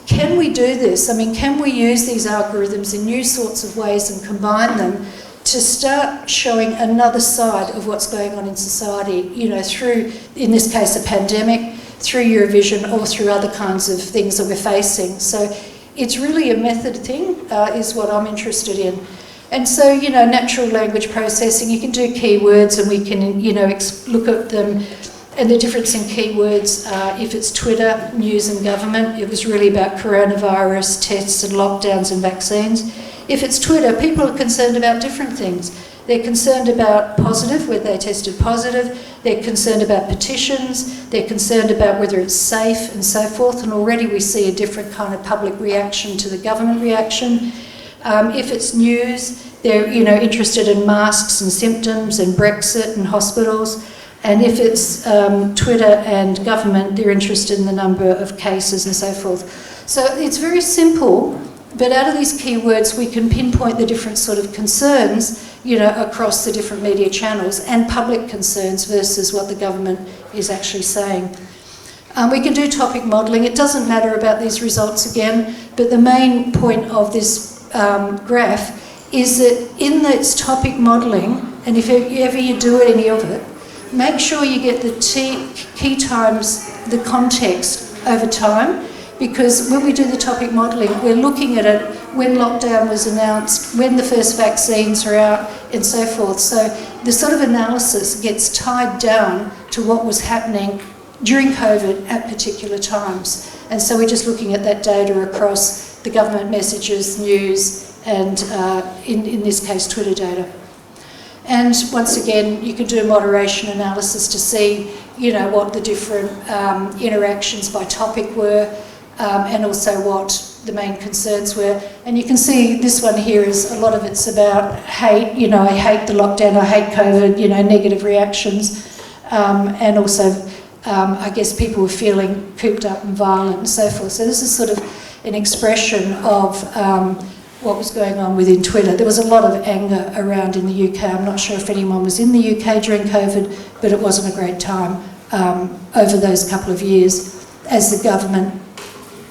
B: Can we do this? I mean, can we use these algorithms in new sorts of ways and combine them to start showing another side of what's going on in society, you know, through, in this case, a pandemic, through Eurovision or through other kinds of things that we're facing. So it's really a method thing, is what I'm interested in. And so, you know, natural language processing, you can do keywords and we can, you know, look at them. And the difference in keywords, if it's Twitter, news and government, it was really about coronavirus, tests and lockdowns and vaccines. If it's Twitter, people are concerned about different things. They're concerned about positive, where they tested positive. They're concerned about petitions. They're concerned about whether it's safe and so forth. And already we see a different kind of public reaction to the government reaction. If it's news, they're, you know, interested in masks and symptoms and Brexit and hospitals. And if it's Twitter and government, they're interested in the number of cases and so forth. So it's very simple, but out of these keywords, we can pinpoint the different sort of concerns, you know, across the different media channels and public concerns versus what the government is actually saying. We can do topic modelling. It doesn't matter about these results again, but the main point of this graph is that in its topic modelling, and if ever you do any of it, make sure you get the key times, the context over time, because when we do the topic modelling, we're looking at it when lockdown was announced, when the first vaccines are out, and so forth. So the sort of analysis gets tied down to what was happening during COVID at particular times. And so we're just looking at that data across the government messages, news, and in this case, Twitter data. And once again, you can do a moderation analysis to see, you know, what the different interactions by topic were, and also what the main concerns were. And you can see this one here is a lot of it's about hate, you know, I hate the lockdown, I hate COVID, you know, negative reactions. And also, I guess people were feeling cooped up and violent and so forth. So this is sort of an expression of what was going on within Twitter. There was a lot of anger around in the UK. I'm not sure if anyone was in the UK during COVID, but it wasn't a great time over those couple of years as the government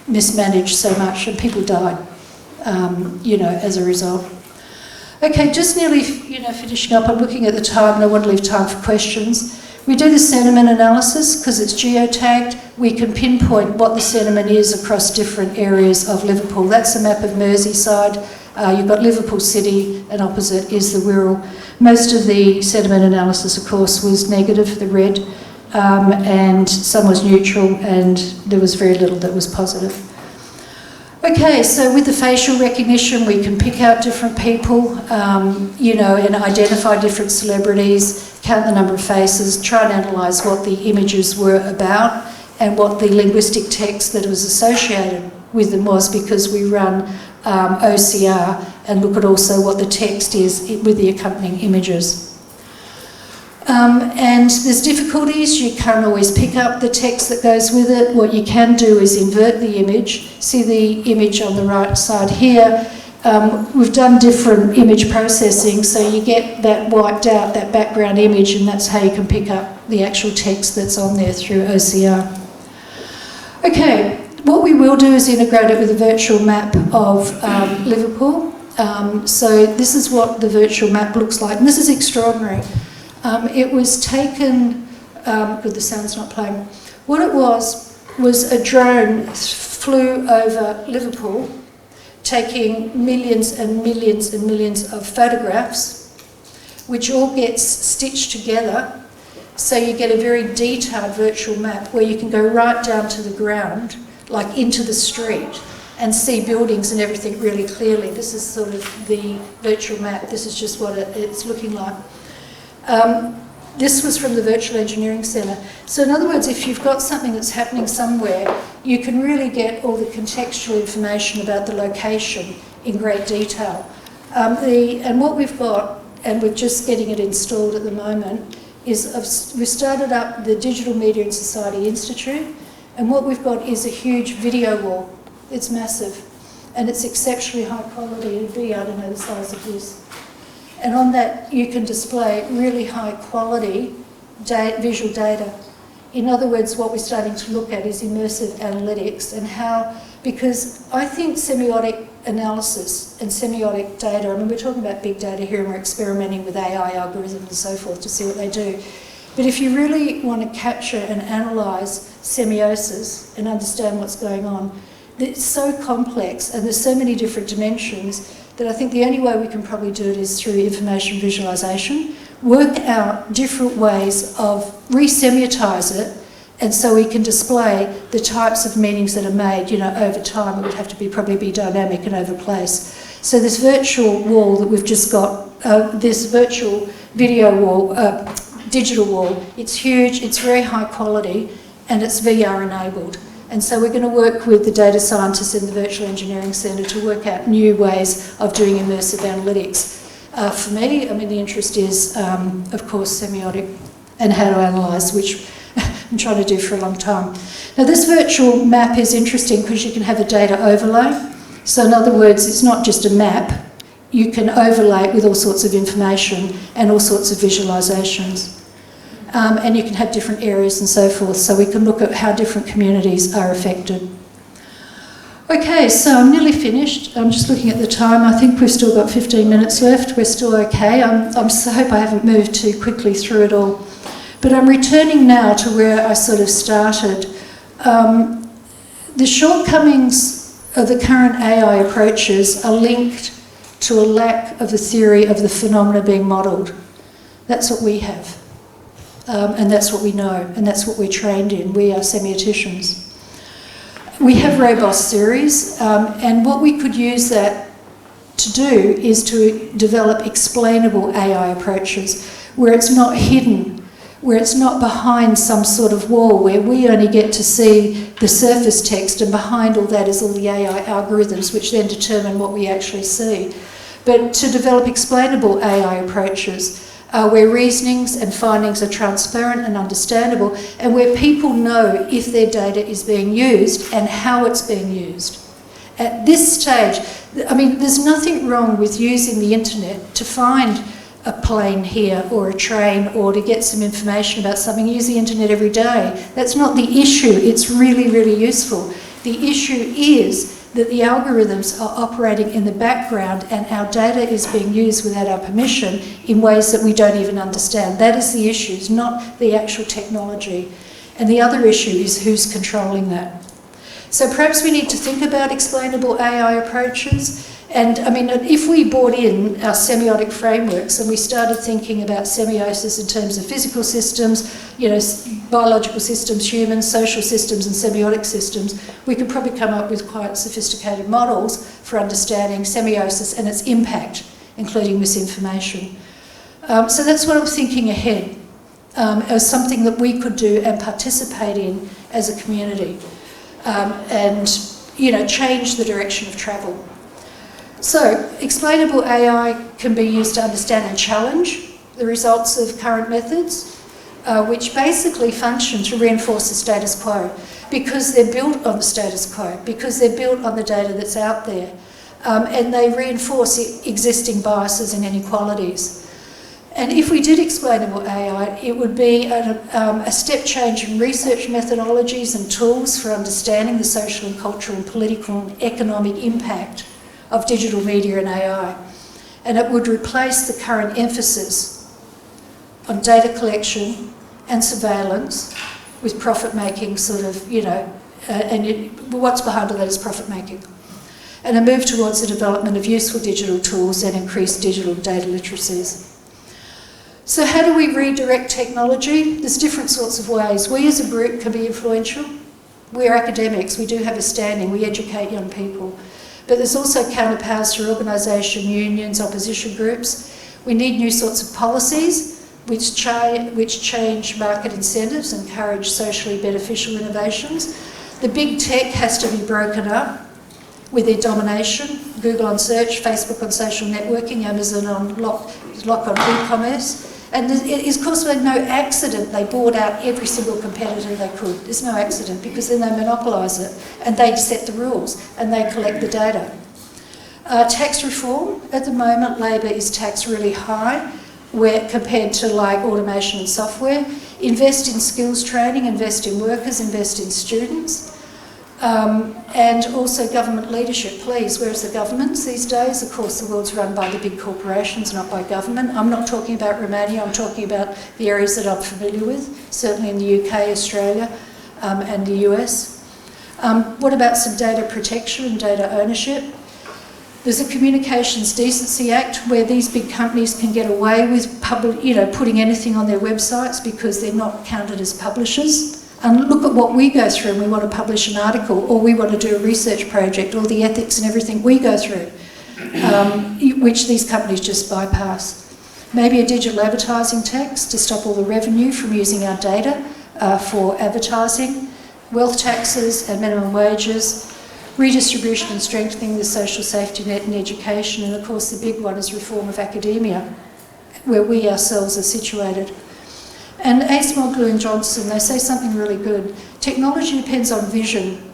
B: mismanaged so much and people died, you know, as a result. Okay, just nearly, you know, finishing up. I'm looking at the time and I want to leave time for questions. We do the sentiment analysis because it's geotagged. We can pinpoint what the sentiment is across different areas of Liverpool. That's a map of Merseyside. You've got Liverpool City and opposite is the Wirral. Most of the sentiment analysis, of course, was negative, the red, and some was neutral, and there was very little that was positive. Okay, so with the facial recognition, we can pick out different people, you know, and identify different celebrities, count the number of faces, try and analyse what the images were about and what the linguistic text that was associated with them was, because we run OCR and look at also what the text is with the accompanying images. And there's difficulties. You can't always pick up the text that goes with it. What you can do is invert the image. See the image on the right side here. We've done different image processing, so you get that wiped out, that background image, and that's how you can pick up the actual text that's on there through OCR. Okay, what we will do is integrate it with a virtual map of Liverpool. So this is what the virtual map looks like, and this is extraordinary. It was taken, good, the sound's not playing. What it was a drone flew over Liverpool, taking millions and millions and millions of photographs, which all gets stitched together, so you get a very detailed virtual map where you can go right down to the ground, like into the street, and see buildings and everything really clearly. This is sort of the virtual map. This is just what it's looking like. This was from the Virtual Engineering Centre. So in other words, if you've got something that's happening somewhere, you can really get all the contextual information about the location in great detail. And what we've got, and we're just getting it installed at the moment, is we've started up the Digital Media and Society Institute, and what we've got is a huge video wall. It's massive, and it's exceptionally high quality. It'd be, I don't know, the size of this. And on that, you can display really high quality visual data. In other words, what we're starting to look at is immersive analytics and how, because I think semiotic analysis and semiotic data, I mean, we're talking about big data here and we're experimenting with AI algorithms and so forth to see what they do. But if you really want to capture and analyse semiosis and understand what's going on, it's so complex and there's so many different dimensions that I think the only way we can probably do it is through information visualisation, work out different ways of re-semiotise it, and so we can display the types of meanings that are made, you know, over time. It would have to probably be dynamic and over place. So this virtual wall that we've just got, this virtual video wall, digital wall, it's huge, it's very high quality, and it's VR enabled. And so we're going to work with the data scientists in the Virtual Engineering Centre to work out new ways of doing immersive analytics. For me, I mean, the interest is, of course, semiotic and how to analyse, which I'm trying to do for a long time. Now, this virtual map is interesting because you can have a data overlay. So in other words, it's not just a map. You can overlay it with all sorts of information and all sorts of visualisations. And you can have different areas and so forth, so we can look at how different communities are affected. Okay, so I'm nearly finished. I'm just looking at the time. I think we've still got 15 minutes left. We're still okay. I so hope I haven't moved too quickly through it all. But I'm returning now to where I sort of started. The shortcomings of the current AI approaches are linked to a lack of the theory of the phenomena being modelled. That's what we have. And that's what we know, and that's what we're trained in. We are semioticians. We have robust theories, and what we could use that to do is to develop explainable AI approaches where it's not hidden where it's not behind some sort of wall where we only get to see the surface text, and behind all that is all the AI algorithms which then determine what we actually see. But to develop explainable AI approaches where reasonings and findings are transparent and understandable, and where people know if their data is being used and how it's being used. At this stage, I mean, there's nothing wrong with using the internet to find a plane here or a train or to get some information about something. Use the internet every day. That's not the issue. It's really, really useful. The issue is that the algorithms are operating in the background and our data is being used without our permission in ways that we don't even understand. That is the issue, it's not the actual technology. And the other issue is who's controlling that. So perhaps we need to think about explainable AI approaches. And I mean, if we brought in our semiotic frameworks and we started thinking about semiosis in terms of physical systems, you know, biological systems, humans, social systems and semiotic systems, we could probably come up with quite sophisticated models for understanding semiosis and its impact, including misinformation. So that's what I'm thinking ahead as something that we could do and participate in as a community and, you know, change the direction of travel. So, explainable AI can be used to understand and challenge the results of current methods, which basically function to reinforce the status quo, because they're built on the status quo, because they're built on the data that's out there, and they reinforce existing biases and inequalities. And if we did explainable AI, it would be a step change in research methodologies and tools for understanding the social and cultural and political and economic impact of digital media and AI. And it would replace the current emphasis on data collection and surveillance with profit-making sort of, you know, what's behind all that is profit-making. And a move towards the development of useful digital tools and increased digital data literacies. So how do we redirect technology? There's different sorts of ways. We as a group can be influential. We're academics, we do have a standing, we educate young people. But there's also counterpowers through organisation, unions, opposition groups. We need new sorts of policies which change market incentives and encourage socially beneficial innovations. The big tech has to be broken up with their domination. Google on search, Facebook on social networking, Amazon on lock on e-commerce. And it is, of course, no accident they bought out every single competitor they could. There's no accident, because then they monopolise it and they set the rules and they collect the data. Tax reform, at the moment, Labor is taxed really high where compared to like automation and software. Invest in skills training, invest in workers, invest in students. And also government leadership, please. Where's the governments these days? Of course, the world's run by the big corporations, not by government. I'm not talking about Romania, I'm talking about the areas that I'm familiar with, certainly in the UK, Australia, and the US. What about some data protection and data ownership? There's a Communications Decency Act where these big companies can get away with putting anything on their websites because they're not counted as publishers. And look at what we go through when we want to publish an article or we want to do a research project, all the ethics and everything we go through, which these companies just bypass. Maybe a digital advertising tax to stop all the revenue from using our data for advertising, wealth taxes and minimum wages, redistribution and strengthening the social safety net and education, and of course the big one is reform of academia, where we ourselves are situated. And Acemoglu and Johnson, they say something really good. Technology depends on vision,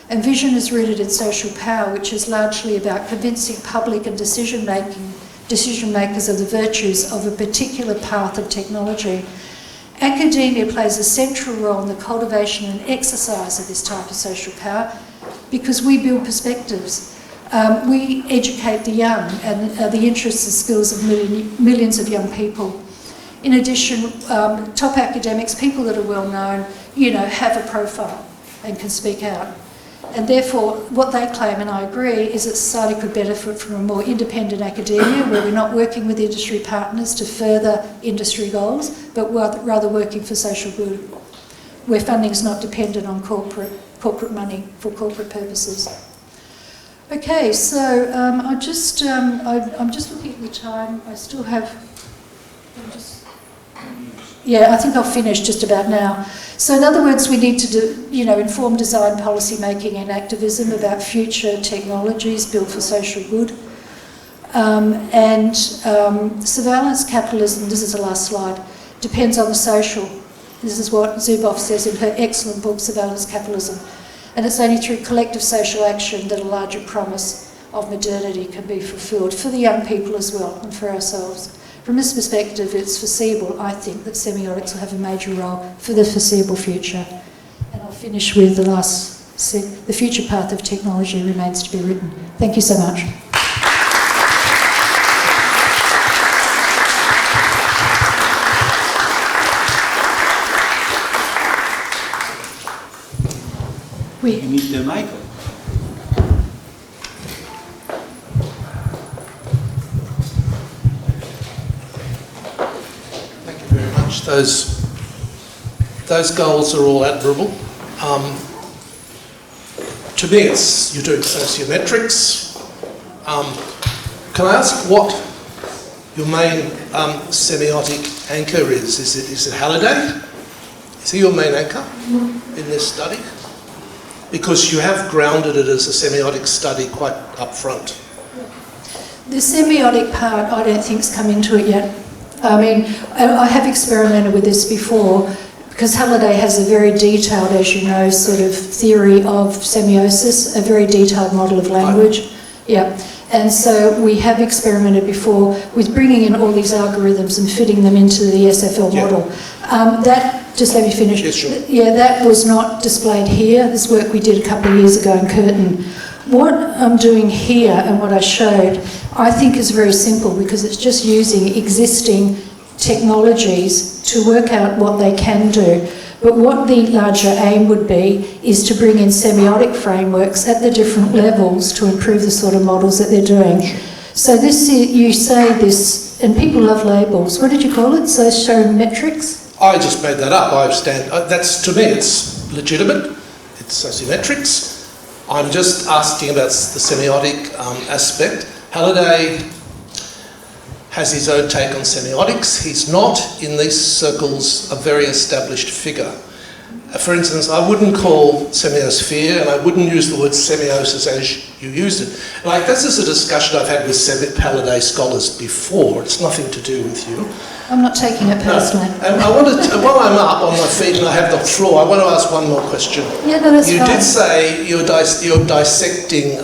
B: and vision is rooted in social power, which is largely about convincing public and decision makers of the virtues of a particular path of technology. Academia plays a central role in the cultivation and exercise of this type of social power because we build perspectives. We educate the young and the interests and skills of millions of young people. In addition, top academics, people that are well known, have a profile and can speak out. And therefore, what they claim, and I agree, is that society could benefit from a more independent academia where we're not working with industry partners to further industry goals, but rather working for social good, where funding is not dependent on corporate money for corporate purposes. Okay, so I'm just looking at the time. I still have. Yeah, I think I'll finish just about now. So in other words, we need to do, inform design, policy making and activism about future technologies built for social good. Surveillance capitalism, this is the last slide, depends on the social. This is what Zuboff says in her excellent book, Surveillance Capitalism. And it's only through collective social action that a larger promise of modernity can be fulfilled for the young people as well and for ourselves. From this perspective, it's foreseeable, I think, that semiotics will have a major role for the foreseeable future. And I'll finish with the future path of technology remains to be written. Thank you so much.
A: You need the mic.
C: Thank you very much. Those goals are all admirable. To me, you're doing sociometrics. Can I ask what your main semiotic anchor is? Is it Halliday? Is he your main anchor in this study? Because you have grounded it as a semiotic study quite up front.
B: The semiotic part, I don't think, has come into it yet. I mean, I have experimented with this before because Halliday has a very detailed, as you know, sort of theory of semiosis, a very detailed model of language. Yeah. And so we have experimented before with bringing in all these algorithms and fitting them into the SFL model. Just let me finish.
C: Yes, sure.
B: Yeah, that was not displayed here. This work we did a couple of years ago in Curtin. What I'm doing here and what I showed, I think is very simple because it's just using existing technologies to work out what they can do. But what the larger aim would be is to bring in semiotic frameworks at the different levels to improve the sort of models that they're doing. So this, you say this, and people love labels. What did you call it? Sociometrics?
C: I just made that up. To me, it's legitimate. It's sociometrics. I'm just asking about the semiotic aspect. Halliday has his own take on semiotics. He's not, in these circles, a very established figure. For instance, I wouldn't call semiosphere, and I wouldn't use the word semiosis as you used it. Like, this is a discussion I've had with Halliday scholars before. It's nothing to do with you.
B: I'm not taking it personally.
C: No. And while I'm up on my feet and I have the floor, I want to ask one more question.
B: Yeah, no, that's fine.
C: You did say you're dissecting,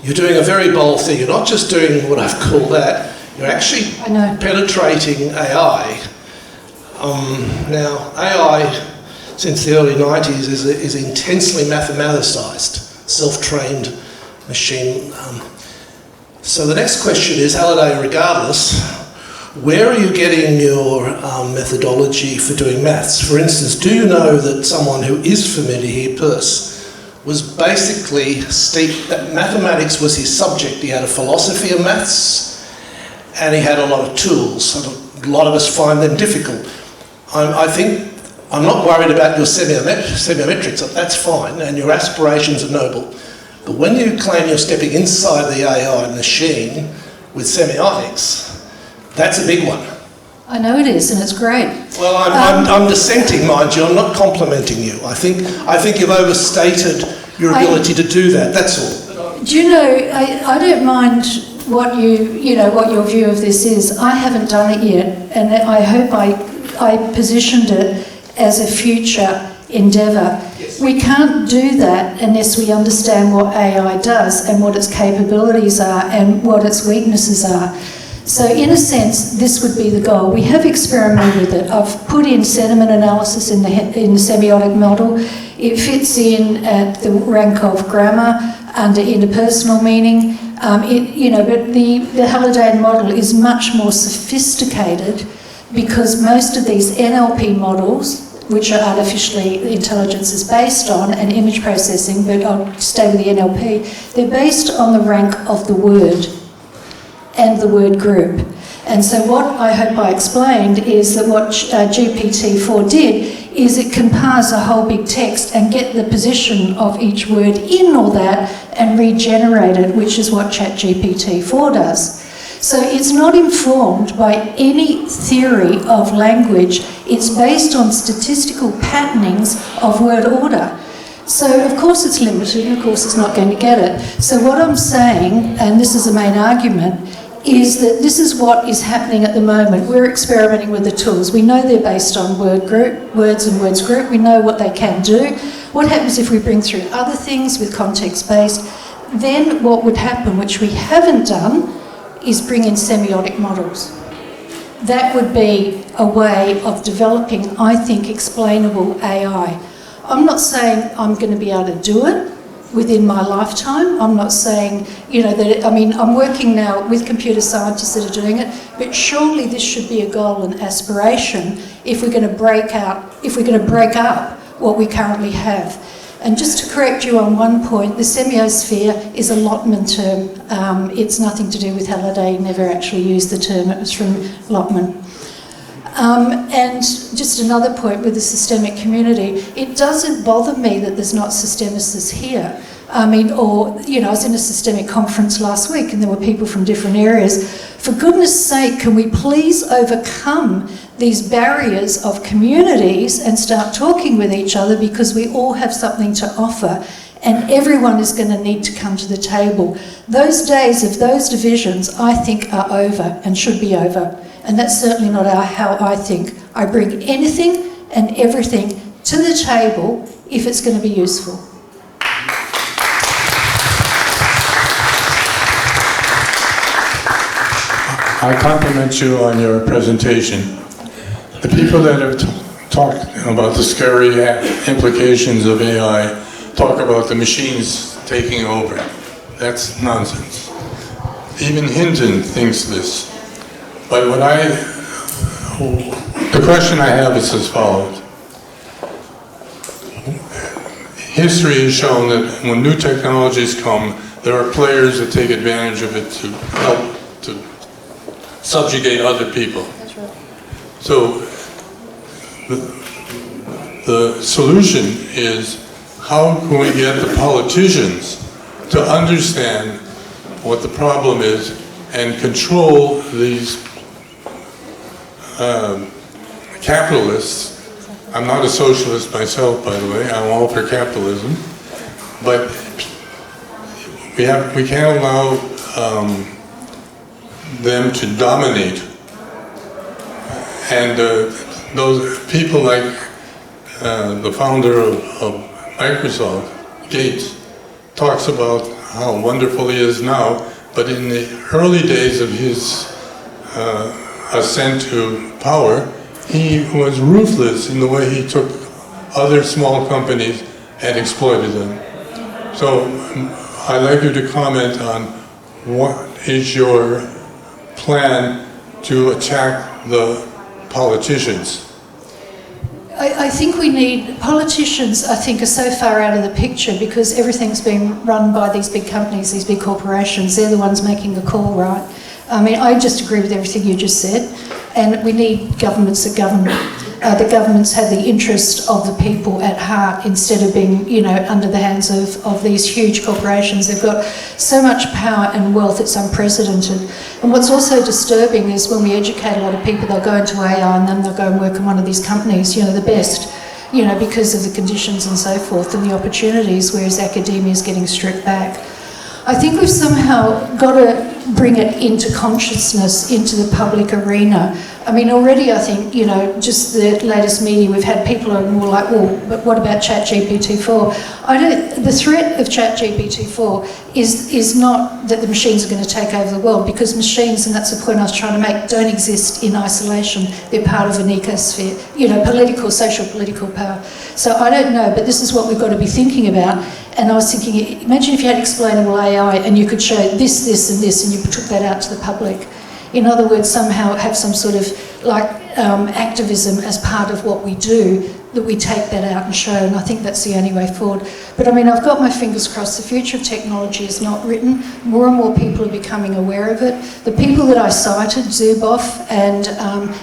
C: you're doing a very bold thing. You're not just doing what I've called that, you're actually penetrating AI. Now, AI, since the early 90s, is intensely mathematicized, self-trained machine. So the next question is, Halliday, regardless, where are you getting your methodology for doing maths? For instance, do you know that someone who is familiar here, Peirce, was basically steeped, that mathematics was his subject. He had a philosophy of maths and he had a lot of tools. A lot of us find them difficult. I'm not worried about your semiometrics, that's fine, and your aspirations are noble. But when you claim you're stepping inside the AI machine with semiotics, that's a big one.
B: I know it is, and it's great.
C: Well, I'm dissenting, mind you. I'm not complimenting you. I think you've overstated your ability to do that. That's all.
B: Do you know? I don't mind what your view of this is. I haven't done it yet, and I hope I positioned it as a future endeavour.
C: Yes.
B: We can't do that unless we understand what AI does and what its capabilities are and what its weaknesses are. So in a sense, this would be the goal. We have experimented with it. I've put in sentiment analysis in the semiotic model. It fits in at the rank of grammar under interpersonal meaning. But the Halliday model is much more sophisticated because most of these NLP models, which are artificially intelligence is based on, and image processing, but I'll stay with the NLP, they're based on the rank of the word and the word group. And so what I hope I explained is that what GPT-4 did is it can parse a whole big text and get the position of each word in all that and regenerate it, which is what ChatGPT-4 does. So it's not informed by any theory of language. It's based on statistical patternings of word order. So of course it's limited, and of course it's not going to get it. So what I'm saying, and this is the main argument, is that this is what is happening at the moment. We're experimenting with the tools. We know they're based on words and words group. We know what they can do. What happens if we bring through other things with context-based? Then what would happen, which we haven't done, is bring in semiotic models. That would be a way of developing, I think, explainable AI. I'm not saying I'm going to be able to do it within my lifetime. I'm not saying, I'm working now with computer scientists that are doing it, but surely this should be a goal and aspiration if we're going to break up what we currently have. And just to correct you on one point, the semiosphere is a Lotman term. It's nothing to do with Halliday. He never actually used the term. It was from Lotman. And just another point with the systemic community, it doesn't bother me that there's not systemicists here. I was in a systemic conference last week and there were people from different areas. For goodness sake, can we please overcome these barriers of communities and start talking with each other, because we all have something to offer and everyone is going to need to come to the table. Those days of those divisions, I think, are over and should be over. And that's certainly not how I think. I bring anything and everything to the table if it's going to be useful.
D: I compliment you on your presentation. The people that have talked about the scary implications of AI talk about the machines taking over. That's nonsense. Even Hinton thinks this. But the question I have is as follows. History has shown that when new technologies come, there are players that take advantage of it to help to subjugate other people.
B: That's right.
D: So the solution is, how can we get the politicians to understand what the problem is and control these capitalists. I'm not a socialist myself, by the way. I'm all for capitalism, but we can't allow them to dominate. And those people like the founder of Microsoft, Gates, talks about how wonderful he is now, but in the early days of his ascent to power, he was ruthless in the way he took other small companies and exploited them. So I'd like you to comment on what is your plan to attack the politicians.
B: I think we need, politicians I think are so far out of the picture because everything's been run by these big companies, these big corporations. They're the ones making the call, right? I mean, I just agree with everything you just said, and we need governments that govern. The governments have the interest of the people at heart instead of being, under the hands of these huge corporations. They've got so much power and wealth, it's unprecedented. And what's also disturbing is when we educate a lot of people, they'll go into AI and then they'll go and work in one of these companies, the best, because of the conditions and so forth and the opportunities, whereas academia is getting stripped back. I think we've somehow got to bring it into consciousness, into the public arena. I mean, already I think, just the latest meeting, we've had people who are more like, well, but what about ChatGPT-4? The threat of ChatGPT-4 is not that the machines are going to take over the world, because machines, and that's the point I was trying to make, don't exist in isolation. They're part of an ecosphere, social political power. So I don't know, but this is what we've got to be thinking about. And I was thinking, imagine if you had explainable AI and you could show this, this and this, and you took that out to the public. In other words, somehow have some sort of activism as part of what we do, that we take that out and show, and I think that's the only way forward. But I mean, I've got my fingers crossed. The future of technology is not written. More and more people are becoming aware of it. The people that I cited, Zuboff and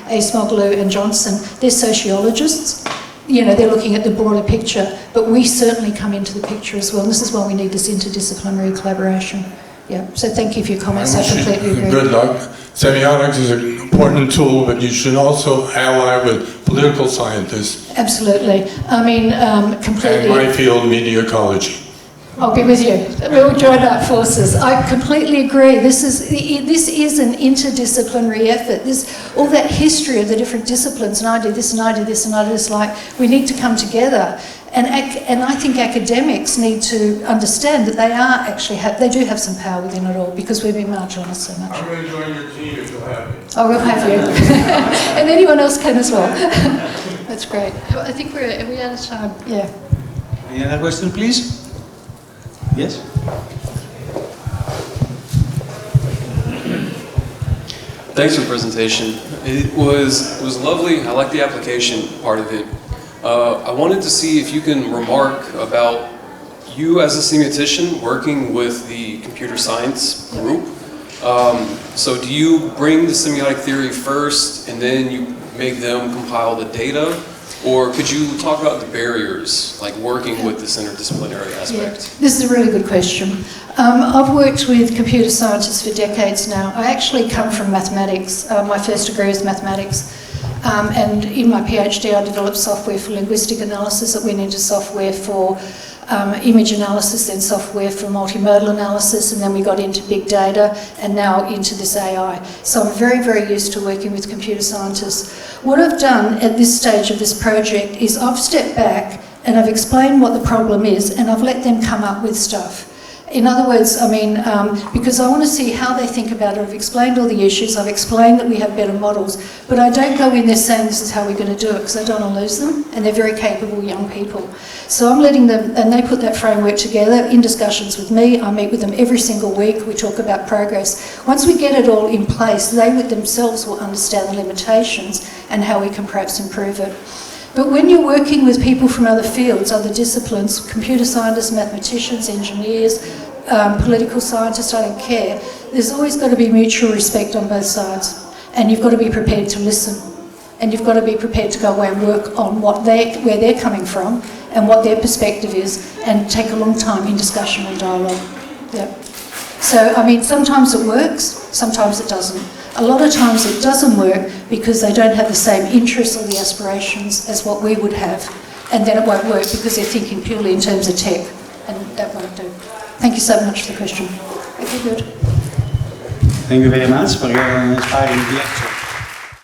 B: Acemoglu and Johnson, they're sociologists. They're looking at the broader picture, but we certainly come into the picture as well. And this is why we need this interdisciplinary collaboration. Yeah, so thank you for your comments.
D: I
B: I
D: wish you
B: completely agree.
D: good luck. Semiotics is an important tool, but you should also ally with political scientists
B: Absolutely. I mean, completely.
D: and my field, media ecology.
B: I'll be with you. We'll join our forces. I completely agree. This is an interdisciplinary effort. All that history of the different disciplines, and I do this, and I do this, and I do this. Like, we need to come together. And I think academics need to understand that they do have some power within it all, because we've been marginalised so much.
D: I'm going to join your team if you'll have me.
B: I will have you. And anyone else can as well. That's great. I think are we out of time? Yeah.
A: Any other question, please? Yes?
E: Thanks for the presentation. It was lovely. I like the application part of it. I wanted to see if you can remark about you as a semiotician working with the computer science group. So do you bring the semiotic theory first and then you make them compile the data? Or could you talk about the barriers, like working with this interdisciplinary aspect?
B: Yeah, this is a really good question. I've worked with computer scientists for decades now. I actually come from mathematics. My first degree was mathematics. And in my PhD, I developed software for linguistic analysis that went into software for image analysis, then software for multimodal analysis, and then we got into big data, and now into this AI. So I'm very, very used to working with computer scientists. What I've done at this stage of this project is I've stepped back and I've explained what the problem is, and I've let them come up with stuff. In other words, I mean, because I want to see how they think about it. I've explained all the issues, I've explained that we have better models, but I don't go in there saying this is how we're going to do it, because I don't want to lose them, and they're very capable young people. So I'm letting them, and they put that framework together in discussions with me. I meet with them every single week, we talk about progress. Once we get it all in place, they with themselves will understand the limitations and how we can perhaps improve it. But when you're working with people from other fields, other disciplines, computer scientists, mathematicians, engineers, political scientists, I don't care, there's always got to be mutual respect on both sides. And you've got to be prepared to listen. And you've got to be prepared to go away and work on where they're coming from and what their perspective is, and take a long time in discussion and dialogue. Yep. So, I mean, sometimes it works, sometimes it doesn't. A lot of times it doesn't work because they don't have the same interests or the aspirations as what we would have, and then it won't work because they're thinking purely in terms of tech, and that won't do. Thank you so much for the question. Okay, good.
A: Thank you very much for your inspiring lecture.